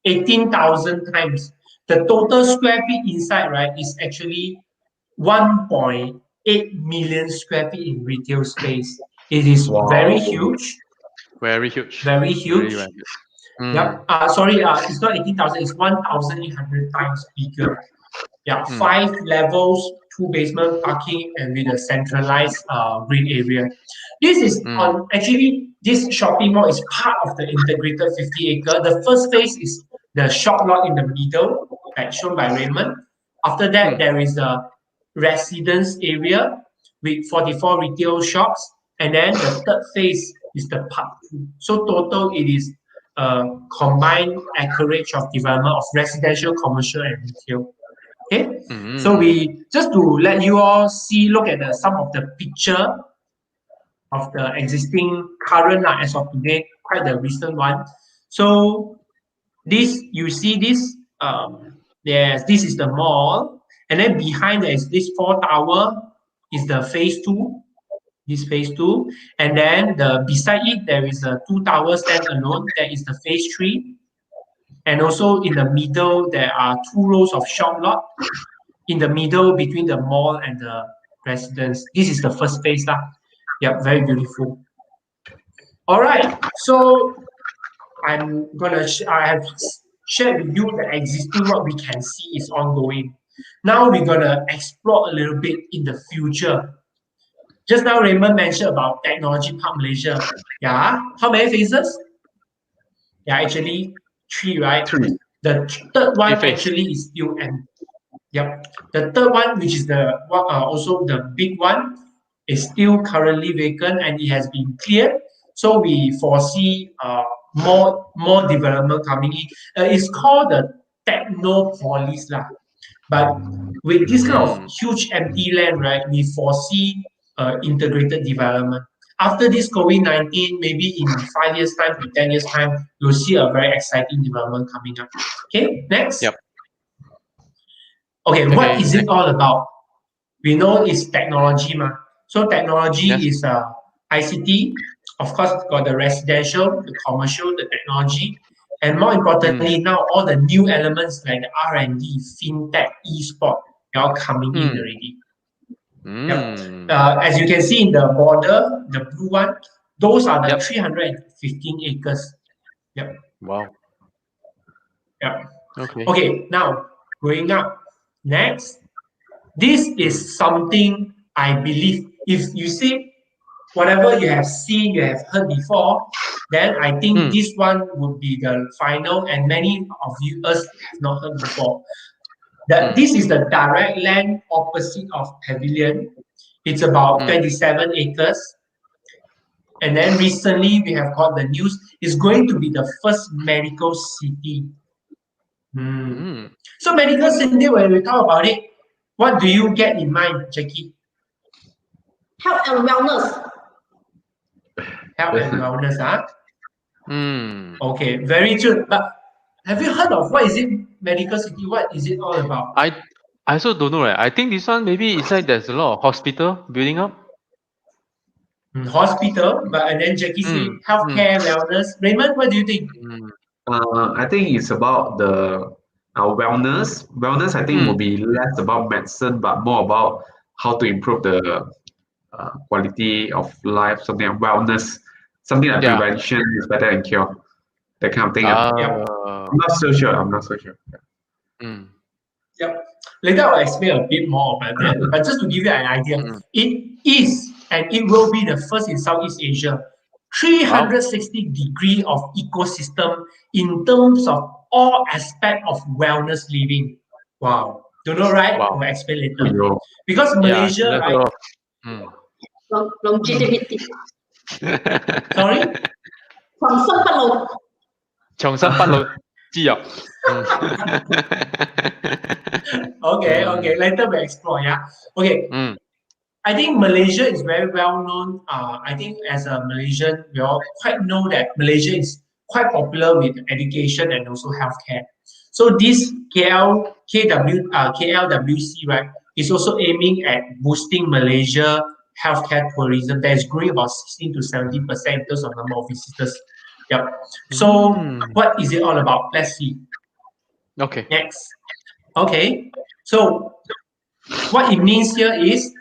18,000 times the total square feet inside, right, is actually 1.8 million square feet in retail space. It is very huge. Very huge. Very huge. Very huge. Yep. Sorry, it's not 18,000, it's 1,800 times bigger. Yeah, 5 levels, 2 basement parking, and with a centralized green area. This is actually, this shopping mall is part of the integrated 50 acre. The first phase is the shop lot in the middle, like shown by Raymond. After that, there is a residence area with 44 retail shops. And then the third phase is the part 2. So total, it is a combined acreage of development of residential, commercial, and retail. Okay, so we just to let you all look at some of the picture of the existing current as of today, quite the recent one. So this, you see this, yes, this is the mall, and then behind there is this 4 tower is the phase 2. This phase 2, and then beside it there is a 2 tower standalone. That is the phase 3, and also in the middle there are 2 rows of shop lot in the middle between the mall and the residence. This is the first phase lah. Yeah, very beautiful. All right, so I have shared with you the existing what we can see is ongoing. Now we're gonna explore a little bit in the future. Just now Raymond mentioned about Technology Park Malaysia. Yeah, how many phases? Yeah, actually 3, right? 3. The third one phase. actually is still empty. Yep. The third one, which is the also the big one, is still currently vacant and it has been cleared. So we foresee more development coming in. It's called the Technopolis lah. But with this kind of huge empty land, right, we foresee integrated development. After this COVID-19, maybe in 5 years' time to 10 years' time, you'll see a very exciting development coming up. Okay, next. Yep. Okay, what is it all about? We know it's technology, ma. So technology is ICT. Of course, got the residential, the commercial, the technology, and more importantly, now all the new elements like the R&D, fintech, e-sport, they're all coming in already. Yep. As you can see in the border, the blue one, those are the 315 acres. Yep. Wow. Yep. Okay. Okay, now going up. Next, this is something I believe. If you see whatever you have seen, you have heard before, then I think this one would be the final, and many of you us have not heard before. That this is the direct land opposite of Pavilion. It's about 27 acres. And then recently we have got the news, it's going to be the first medical city. So medical city, when we talk about it, what do you get in mind, Jackie? Health and wellness. Health and wellness, huh? Okay, very true. But have you heard of what is it medical city? What is it all about? I also don't know. Right? I think this one maybe it's like there's a lot of hospital building up. Hospital, but and then Jackie said healthcare, wellness. Raymond, what do you think? I think it's about the wellness. Wellness, I think, will be less about medicine, but more about how to improve the quality of life, something like wellness, something like prevention is better than cure, that kind of thing. I'm not so sure. Yep. Later I'll explain a bit more about that. But just to give you an idea, it is and it will be the first in Southeast Asia. 360 degree of ecosystem in terms of all aspects of wellness living. Wow. Don't know, right? Wow. We'll explain later. Because Malaysia, right? Longevity. Sorry? 长生不老。长生不老之药。Okay. Later we explore, yeah? Okay. I think Malaysia is very well known. I think as a Malaysian, we all quite know that Malaysia is quite popular with education and also healthcare. So this KLWC, right, is also aiming at boosting Malaysia healthcare tourism that is growing about 16 to 70% in terms of number of visitors. Yep. So what is it all about? Let's see. Okay. Next. Okay. So what it means here is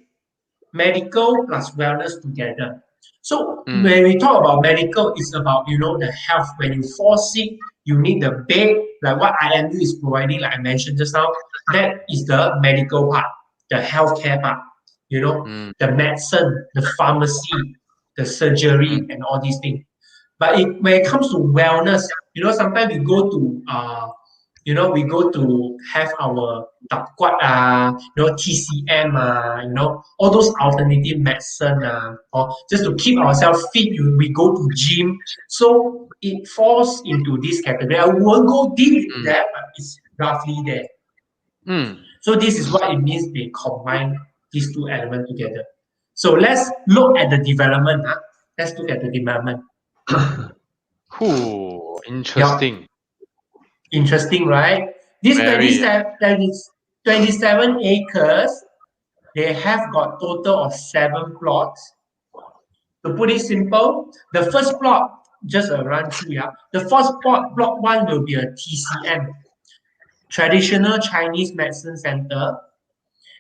medical plus wellness together. So when we talk about medical, it's about, the health. When you fall sick, you need the bed, like what IMU is providing, like I mentioned just now. That is the medical part, the healthcare part, the medicine, the pharmacy, the surgery, and all these things. But when it comes to wellness, sometimes we go to have our TCM, all those alternative medicine, or just to keep ourselves fit, we go to gym. So it falls into this category. I won't go deep into that, but it's roughly there. So this is what it means they combine these two elements together. So let's look at the development. Let's look at the development. Interesting. Yep. Interesting, right? This 27 acres, they have got total of 7 plots. To put it simple, the first plot, just a run through, the first plot, block 1 will be a TCM, Traditional Chinese Medicine Center.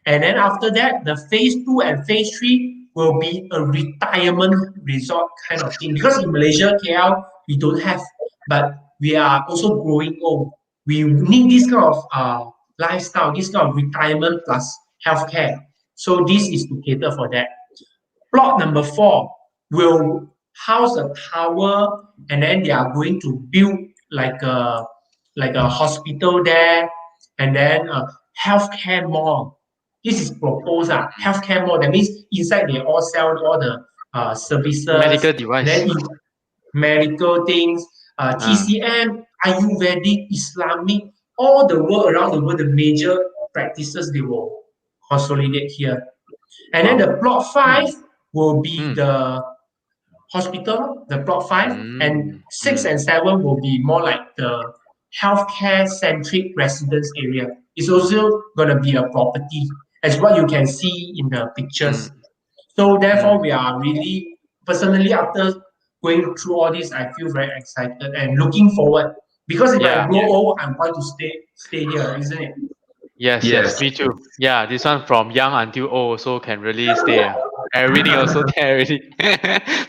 And then after that, the phase 2 and phase 3 will be a retirement resort kind of thing. Because in Malaysia, KL, we don't have, but we are also growing old. We need this kind of lifestyle, this kind of retirement plus healthcare. So this is to cater for that. Plot number 4 will house a tower, and then they are going to build like a hospital there, and then a healthcare mall. This is proposed, healthcare mall. That means inside they all sell all the services, Medical and device. then in medical things, TCM, Ayurvedic, Islamic, all the world around the world, the major practices they will consolidate here. And then the plot 5 will be the hospital, the plot 5, and 6 and 7 will be more like the healthcare centric residence area. It's also going to be a property, as what you can see in the pictures. So therefore, we are really, personally, after going through all this, I feel very excited and looking forward. Because if I grow old, I'm going to stay here, isn't it? Yes, me too. Yeah, this one from young until old also can really stay. Everything also there already.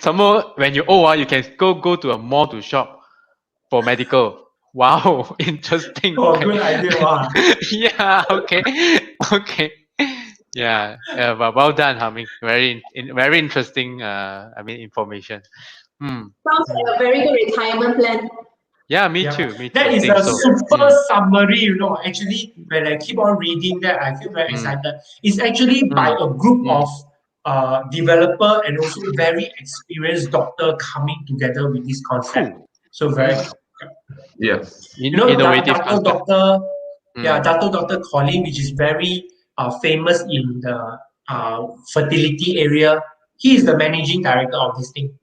Some more, when you're old, you can go to a mall to shop for medical. Wow, interesting. Oh, good idea. Wow. Yeah, okay. Yeah, but well done, Ming. Very interesting. Information. Sounds like a very good retirement plan. Yeah, me too. That is Think a so. super summary, Actually, when I keep on reading that, I feel very excited. It's actually by a group of developer and also very experienced doctor coming together with this concept. So very Yes. Innovative concept. Dr. Colin, which is very famous in the fertility area. He is the managing director of this thing.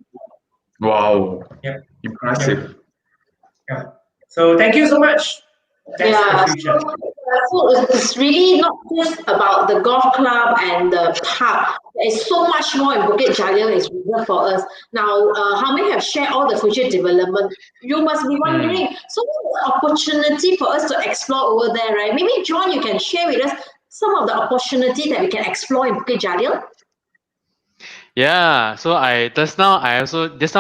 Wow. Yeah. Impressive. Yeah. So thank you so much. That's the future. So it's really not just about the golf club and the park. There's so much more in Bukit Jalil is reserved for us. Now, how many have shared all the future development? You must be wondering, so what's the opportunity for us to explore over there, right? Maybe John, you can share with us some of the opportunity that we can explore in Bukit Jalil. Yeah, so just now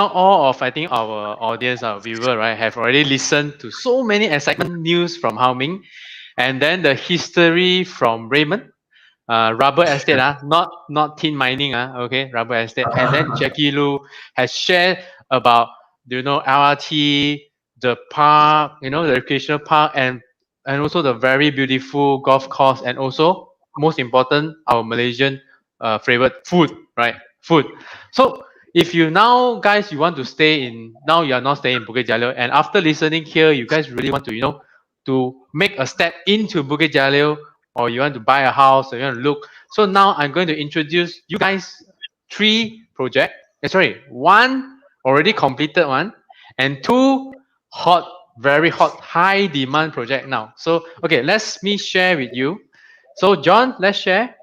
all of I think our audience, our viewer, right, have already listened to so many excitement news from Haow Ming, and then the history from Raymond, rubber estate, not tin mining, okay, rubber estate, and then Jackie Lu has shared about LRT, the park, the recreational park, and also the very beautiful golf course, and also most important, our Malaysian favorite food, right? Food. So if you now guys you want to stay in, now you are not staying in Bukit Jalil, and after listening here you guys really want to to make a step into Bukit Jalil, or you want to buy a house, or you want to look. So now I'm going to introduce you guys 3 projects. One already completed one, and 2 very hot, high demand project now. So okay, me share with you. So John, let's share.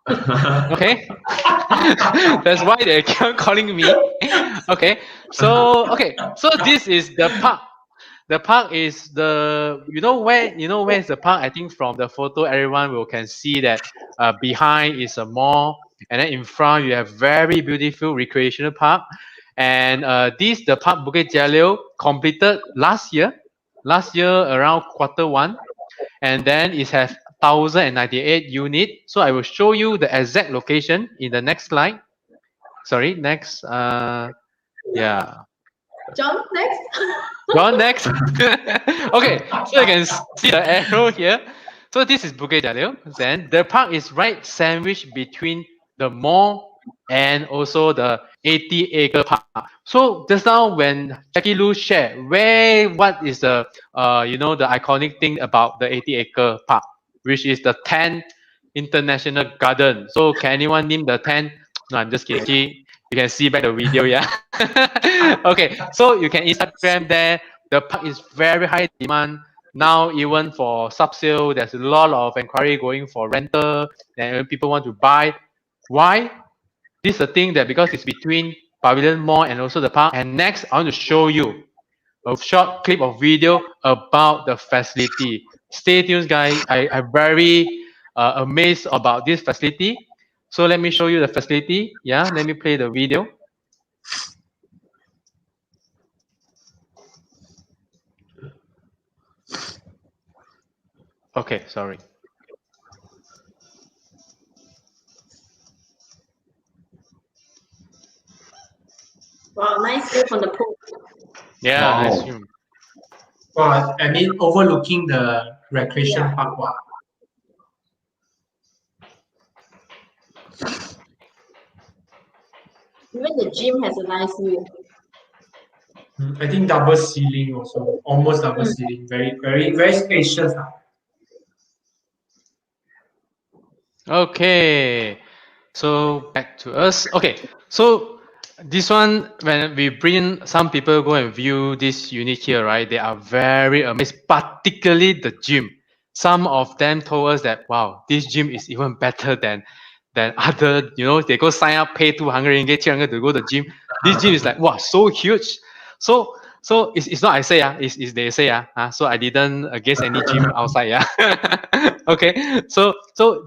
Okay. That's why they keep calling me. Okay. So this is the park. The park is where is the park? I think from the photo everyone can see that behind is a mall, and then in front you have very beautiful recreational park. And the park Bukit Jalil completed last year around Q1, and then it has 1098 unit. So I will show you the exact location in the next slide. Sorry, next. Yeah. John, next. John, next. Okay, so you can see the arrow here. So this is Bukit Jalil. Then the park is right sandwiched between the mall and also the 80-acre park. So just now when Jackie Lu shared what is the the iconic thing about the 80-acre park, which is the 10 International Garden. So can anyone name the 10? No, I'm just kidding. You can see back the video, yeah. Okay, so you can Instagram there. The park is very high demand now. Even for sub sale, there's a lot of inquiry going for rental, and people want to buy. Why? This is the thing that because it's between Pavilion Mall and also the park. And next, I want to show you a short clip of video about the facility. Stay tuned, guys. I'm very amazed about this facility. So let me show you the facility. Yeah, let me play the video. Okay, sorry. Wow, nice view from the pool. Yeah, Wow. nice room. Well, I mean, overlooking the recreation park. Wow. Even the gym has a nice view. I think double ceiling also, almost double ceiling. Very, very, very spacious. Okay, so back to us. Okay, so this one, when we bring some people go and view this unit here, right? They are very amazed, particularly the gym. Some of them told us that, wow, this gym is even better than other, you know, they go sign up, pay 200 ringgit, 300 to go to the gym. This gym is like, wow, so huge. So it's not I say, it's they say, so I didn't guess any gym outside, Okay, so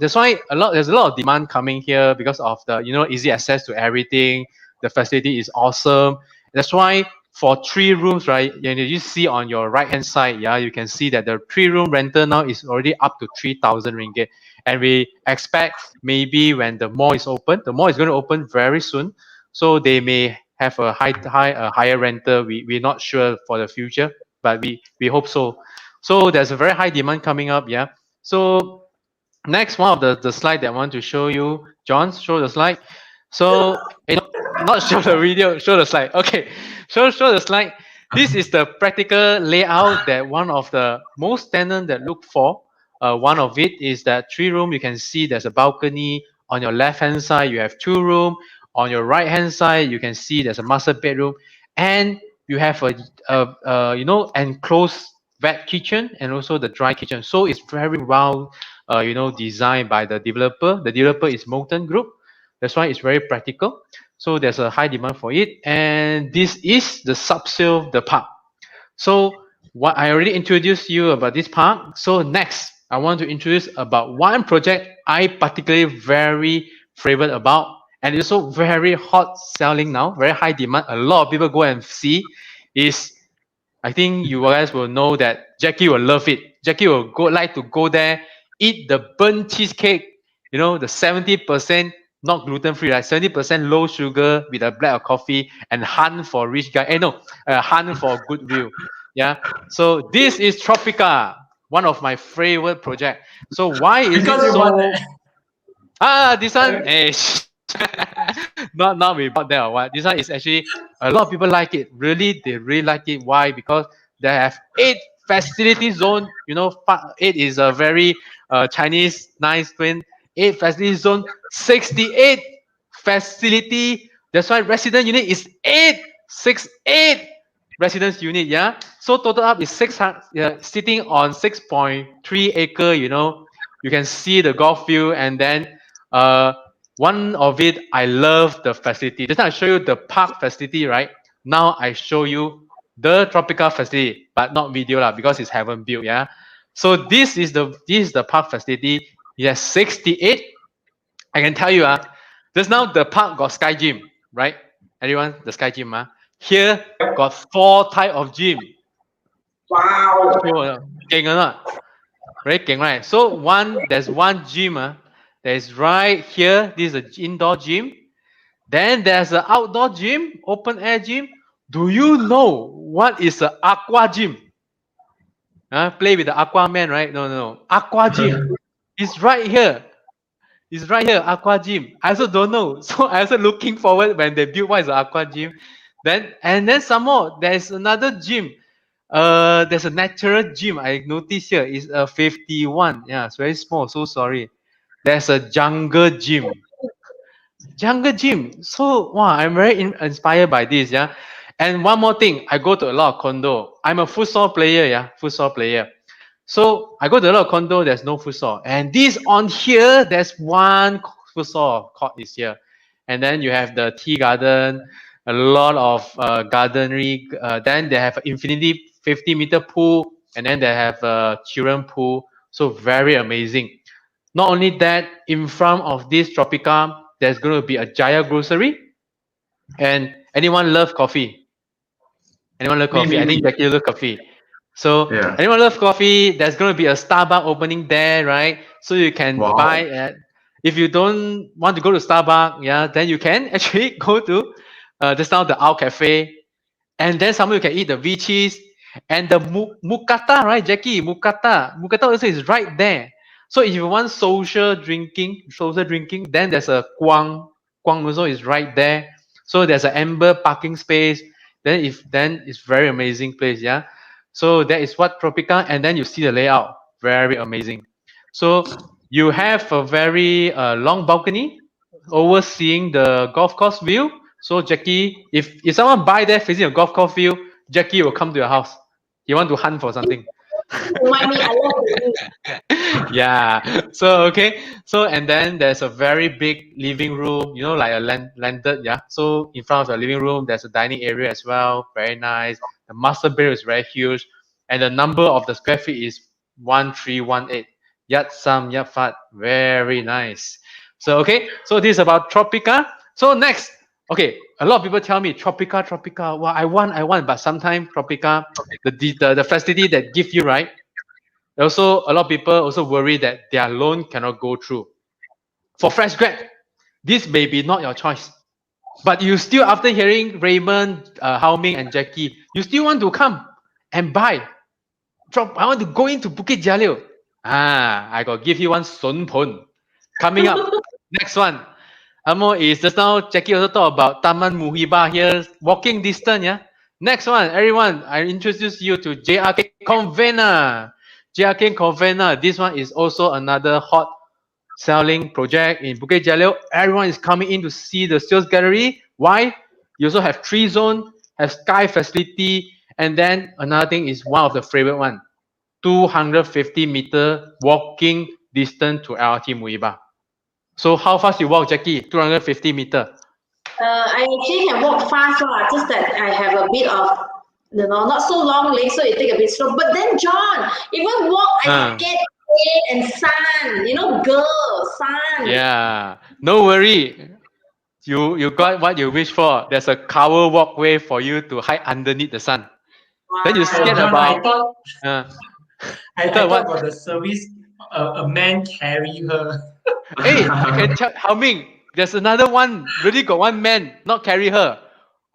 that's why there's a lot of demand coming here because of the, you know, easy access to everything. The facility is awesome. That's why for 3 rooms, right, and you see on your right hand side, you can see that the 3-room rental now is already up to 3,000 ringgit. And we expect maybe when the mall is open, the mall is going to open very soon, so they may have a higher rental. We're not sure for the future, but we hope so. So there's a very high demand coming up. So next one of the slide that I want to show you, John, show the slide. So not show the video, show the slide. Okay, show the slide. This is the practical layout that one of the most tenants that look for. One of it is that 3-room. You can see there's a balcony. On your left hand side, you have 2-room. On your right hand side, you can see there's a master bedroom, and you have a you know, enclosed wet kitchen and also the dry kitchen. So it's very well you know, designed by the developer. The developer is Molten Group. That's why it's very practical. So there's a high demand for it. And this is the subsale, the park. So what I already introduced you about this park. So next, I want to introduce about one project I particularly very favorite about, and it's also very hot selling now, very high demand. A lot of people go and see. Is, I think you guys will know that Jackie will love it. Jackie will like to go there, eat the burnt cheesecake, you know, the 70% not gluten free, right? 70% low sugar with a black coffee, and hunt for rich guy. Hunt for good view. Yeah. So this is Tropica, one of my favorite project. So why is Because it you bought so? This one, that. not we bought that or what. This one is actually a lot of people like it. Really, they really like it. Why? Because they have 8 facility zone. You know, 8 is a very Chinese nice twin. 8 facility zone, 68 facility. That's why resident unit is 8 residence unit. Yeah. So total up is 600. Sitting on 6.3 acre. You know, you can see the golf field, and then one of it, I love the facility. Just now I show you the park facility, right? Now I show you the tropical facility, but not video lah, because it's haven't built. Yeah. So this is the park facility. It has 68. I can tell you, just now the park got sky gym, right? Everyone, the sky gym, here got 4 type of gym. Wow. So, king or not? Very king, right? So there's one gym, that is right here. This is an indoor gym. Then there's an outdoor gym, open air gym. Do you know what is an aqua gym? Play with the Aquaman, right? No. Aqua gym. It's right here. It's right here, aqua gym. I also don't know. So I also looking forward when they build what is the aqua gym. Then some more, there's another gym. There's a natural gym. I noticed here is a 51. Yeah, it's very small. So sorry. There's a jungle gym. Jungle gym. So wow, I'm very inspired by this. Yeah. And one more thing, I go to a lot of condo. I'm a futsal player. Yeah, futsal player. So I go to a lot of condo. There's no futsal. And this on here, there's one futsal court is here. And then you have the tea garden, a lot of gardenery. Then they have infinity 50-meter pool, and then they have a children pool. So very amazing. Not only that, in front of this Tropica, there's going to be a Jaya grocery. And anyone love coffee? Anyone love coffee? I think Jackie love coffee. So anyone love coffee, there's going to be a Starbucks opening there, right? So you can buy at, if you don't want to go to Starbucks, yeah, then you can actually go to just now the Haow Cafe, and then somewhere you can eat the WeReccee and the Mukata, right, Jackie? Mukata also is right there. So if you want social drinking, then there's a Guang also is right there. So there's an amber parking space. Then it's very amazing place, yeah. So that is what Tropica, and then you see the layout, very amazing. So you have a very long balcony overseeing the golf course view. So Jackie, if someone buy there facing a golf course view, Jackie will come to your house. He want to hunt for something. Remind me, I love the Yeah. So okay. So and then there's a very big living room, you know, like a landed. Yeah. So in front of the living room, there's a dining area as well. Very nice. The master bedroom is very huge, and the number of the square feet is 1318. Yat Sam Yat Fat. Very nice. So okay. So this is about Tropica. So next, okay. A lot of people tell me Tropica. Well, I want, but sometimes Tropica, the facility that give you, right? Also, a lot of people also worry that their loan cannot go through. For fresh grad, this may be not your choice. But you still, after hearing Raymond, Haow Ming, and Jackie, you still want to come and buy. I want to go into Bukit Jalil. I got give you one Sun Pon. Coming up, next one. Amo is just now, Jackie also talked about Taman Muhibah here, walking distance, yeah. Next one, everyone, I introduce you to JRK Convena. JRK Convena, this one is also another hot selling project in Bukit Jalil. Everyone is coming in to see the sales gallery. Why? You also have 3 zone, have sky facility, and then another thing is one of the favorite one, 250-meter walking distance to LRT Muhibah. So how fast you walk, Jackie? 250 meter. I actually can walk fast, just that I have a bit of, not so long legs, so it take a bit slow. But then, John, even walk, I get rain and sun, girl, sun. Yeah, no worry. You got what you wish for. There's a cover walkway for you to hide underneath the sun. Wow. Then you scared John, about. I thought about the service. A man carry her. Hey, I can tell Haow Ming. There's another one. Really got one man not carry her,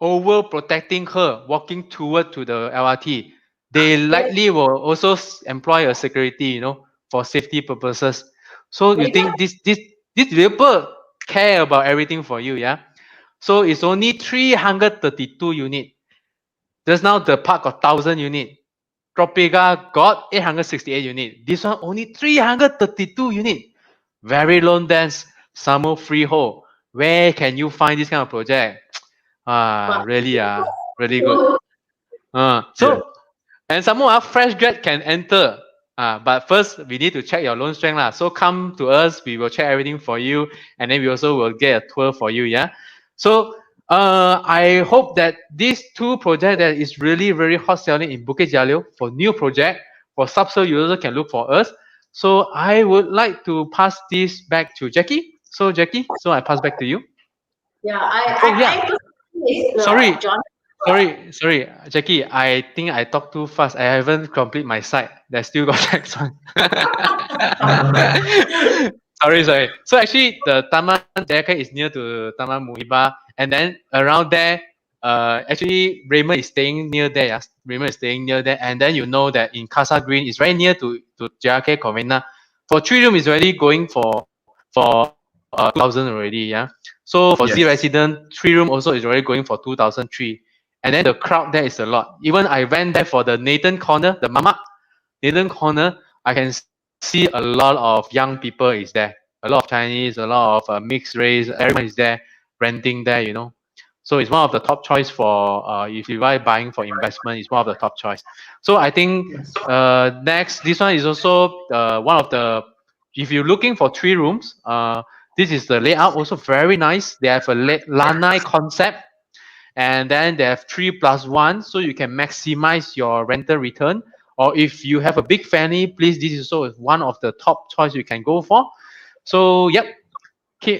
over protecting her, walking toward to the LRT. They likely will also employ a security, for safety purposes. So you think this developer care about everything for you, yeah? So it's only 332 unit. Just now the park got 1,000 unit. Tropica got 868 unit. This one only 332 unit. Very low dense, summer freehold. Where can you find this kind of project? Really good. And some more fresh grad can enter. But first we need to check your loan strength. So come to us, we will check everything for you, and then we also will get a tour for you. Yeah. So I hope that these 2 projects that is really very hot selling in Bukit Jalil for new project, for sub-sale users can look for us. So I would like to pass this back to Jackie. So Jackie, I pass back to you. Yeah, Sorry. John. Sorry, Jackie. I think I talked too fast. I haven't complete my side. There's still got next one. Sorry. So actually, the Taman JRK is near to Taman Muhibah, and then around there, actually Raymond is staying near there. Yes, Raymond is staying near there, and then you know that in Casa Green is very near to JRK Convena. For 3 room is already going for 2,000 already. Yeah. So for Z resident, 3 room also is already going for 2,003. And then the crowd there is a lot. Even I went there for the Nathan Corner, the Mama Nathan Corner, I can see a lot of young people is there. A lot of Chinese, a lot of mixed race. Everyone is there renting there, So it's one of the top choice for if you are buying for investment. It's one of the top choice. So I think next, this one is also one of the. If you're looking for 3 rooms, this is the layout. Also very nice. They have a lanai concept. And then they have 3+1, so you can maximize your rental return. Or if you have a big family, please, this is also one of the top choice you can go for. So yep, okay,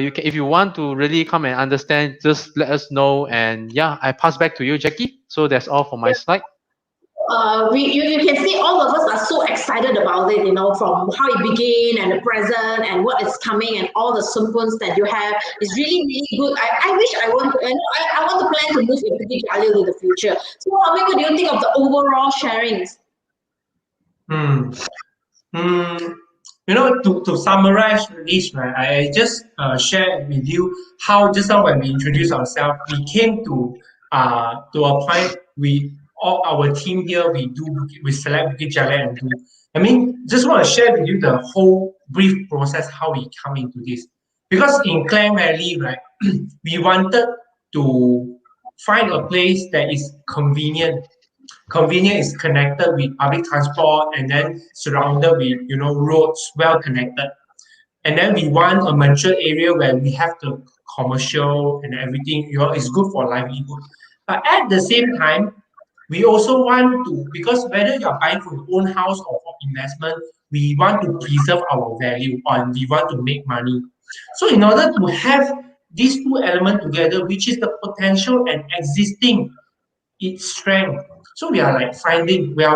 you can, if you want to really come and understand, just let us know. And yeah, I pass back to you, Jackie. So that's all for my slide. you can see all of us are so excited about it, from how it began and the present and what is coming and all the symbols that you have is really, really good. I wish I want, I want to plan to move into Bukit Jalil in the future. So, Hamid, what do you think of the overall sharings? To summarize this, right, I just share with you how just now when we introduced ourselves, we came to a point. All our team here, we select Bukit Jalil and do. I mean, just want to share with you the whole brief process how we come into this. Because in Klang Valley, right, we wanted to find a place that is convenient. Convenient is connected with public transport and then surrounded with roads well connected. And then we want a mature area where we have the commercial and everything, it's good for livelihood. But at the same time, we also want to, because whether you're buying for your own house or for investment, we want to preserve our value and we want to make money. So in order to have these two elements together, which is the potential and existing its strength. So we are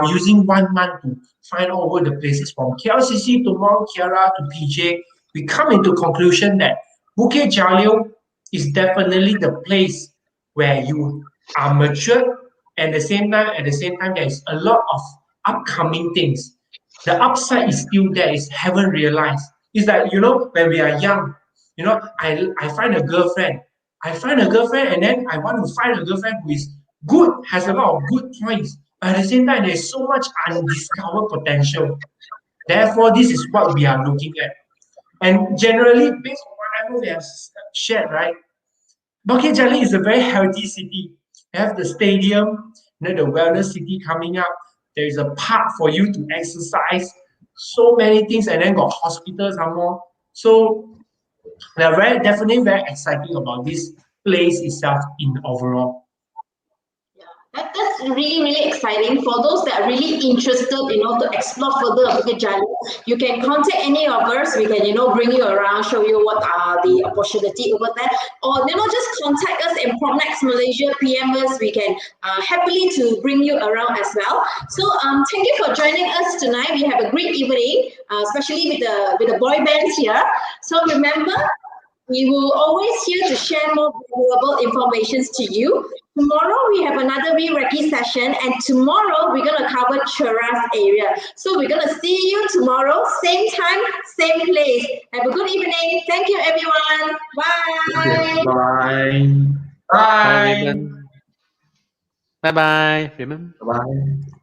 using 1 month to find all over the places from KLCC to Mount Kiara to PJ. We come into conclusion that Bukit Jalil is definitely the place where you are mature and at the same time there is a lot of upcoming things. The upside is still there, is haven't realized. It's that when we are young, I find a girlfriend. And then I want to find a girlfriend who is good, has a lot of good points. But at the same time, there's so much undiscovered potential. Therefore, this is what we are looking at. And generally, based on whatever we have shared, right? Bukit Jalil is a very healthy city. You have the stadium, the wellness city coming up. There is a park for you to exercise. So many things, and then got hospitals and more. So we are definitely very excited about this place itself in overall. That's really, really exciting. For those that are really interested, to explore further Bukit Jalil, you can contact any of us. We can, bring you around, show you what are the opportunity over there, or just contact us in PropNex Malaysia, PM us. We can happily to bring you around as well. So thank you for joining us tonight. We have a great evening, especially with the boy bands here. So remember, we will always here to share more valuable information to you. Tomorrow we have another WeReccee session, and tomorrow we're going to cover Cheras area. So we're going to see you tomorrow, same time, same place. Have a good evening. Thank you, everyone. Bye. Bye. Bye, Bye. Raymond. Bye-bye, Raymond. Bye.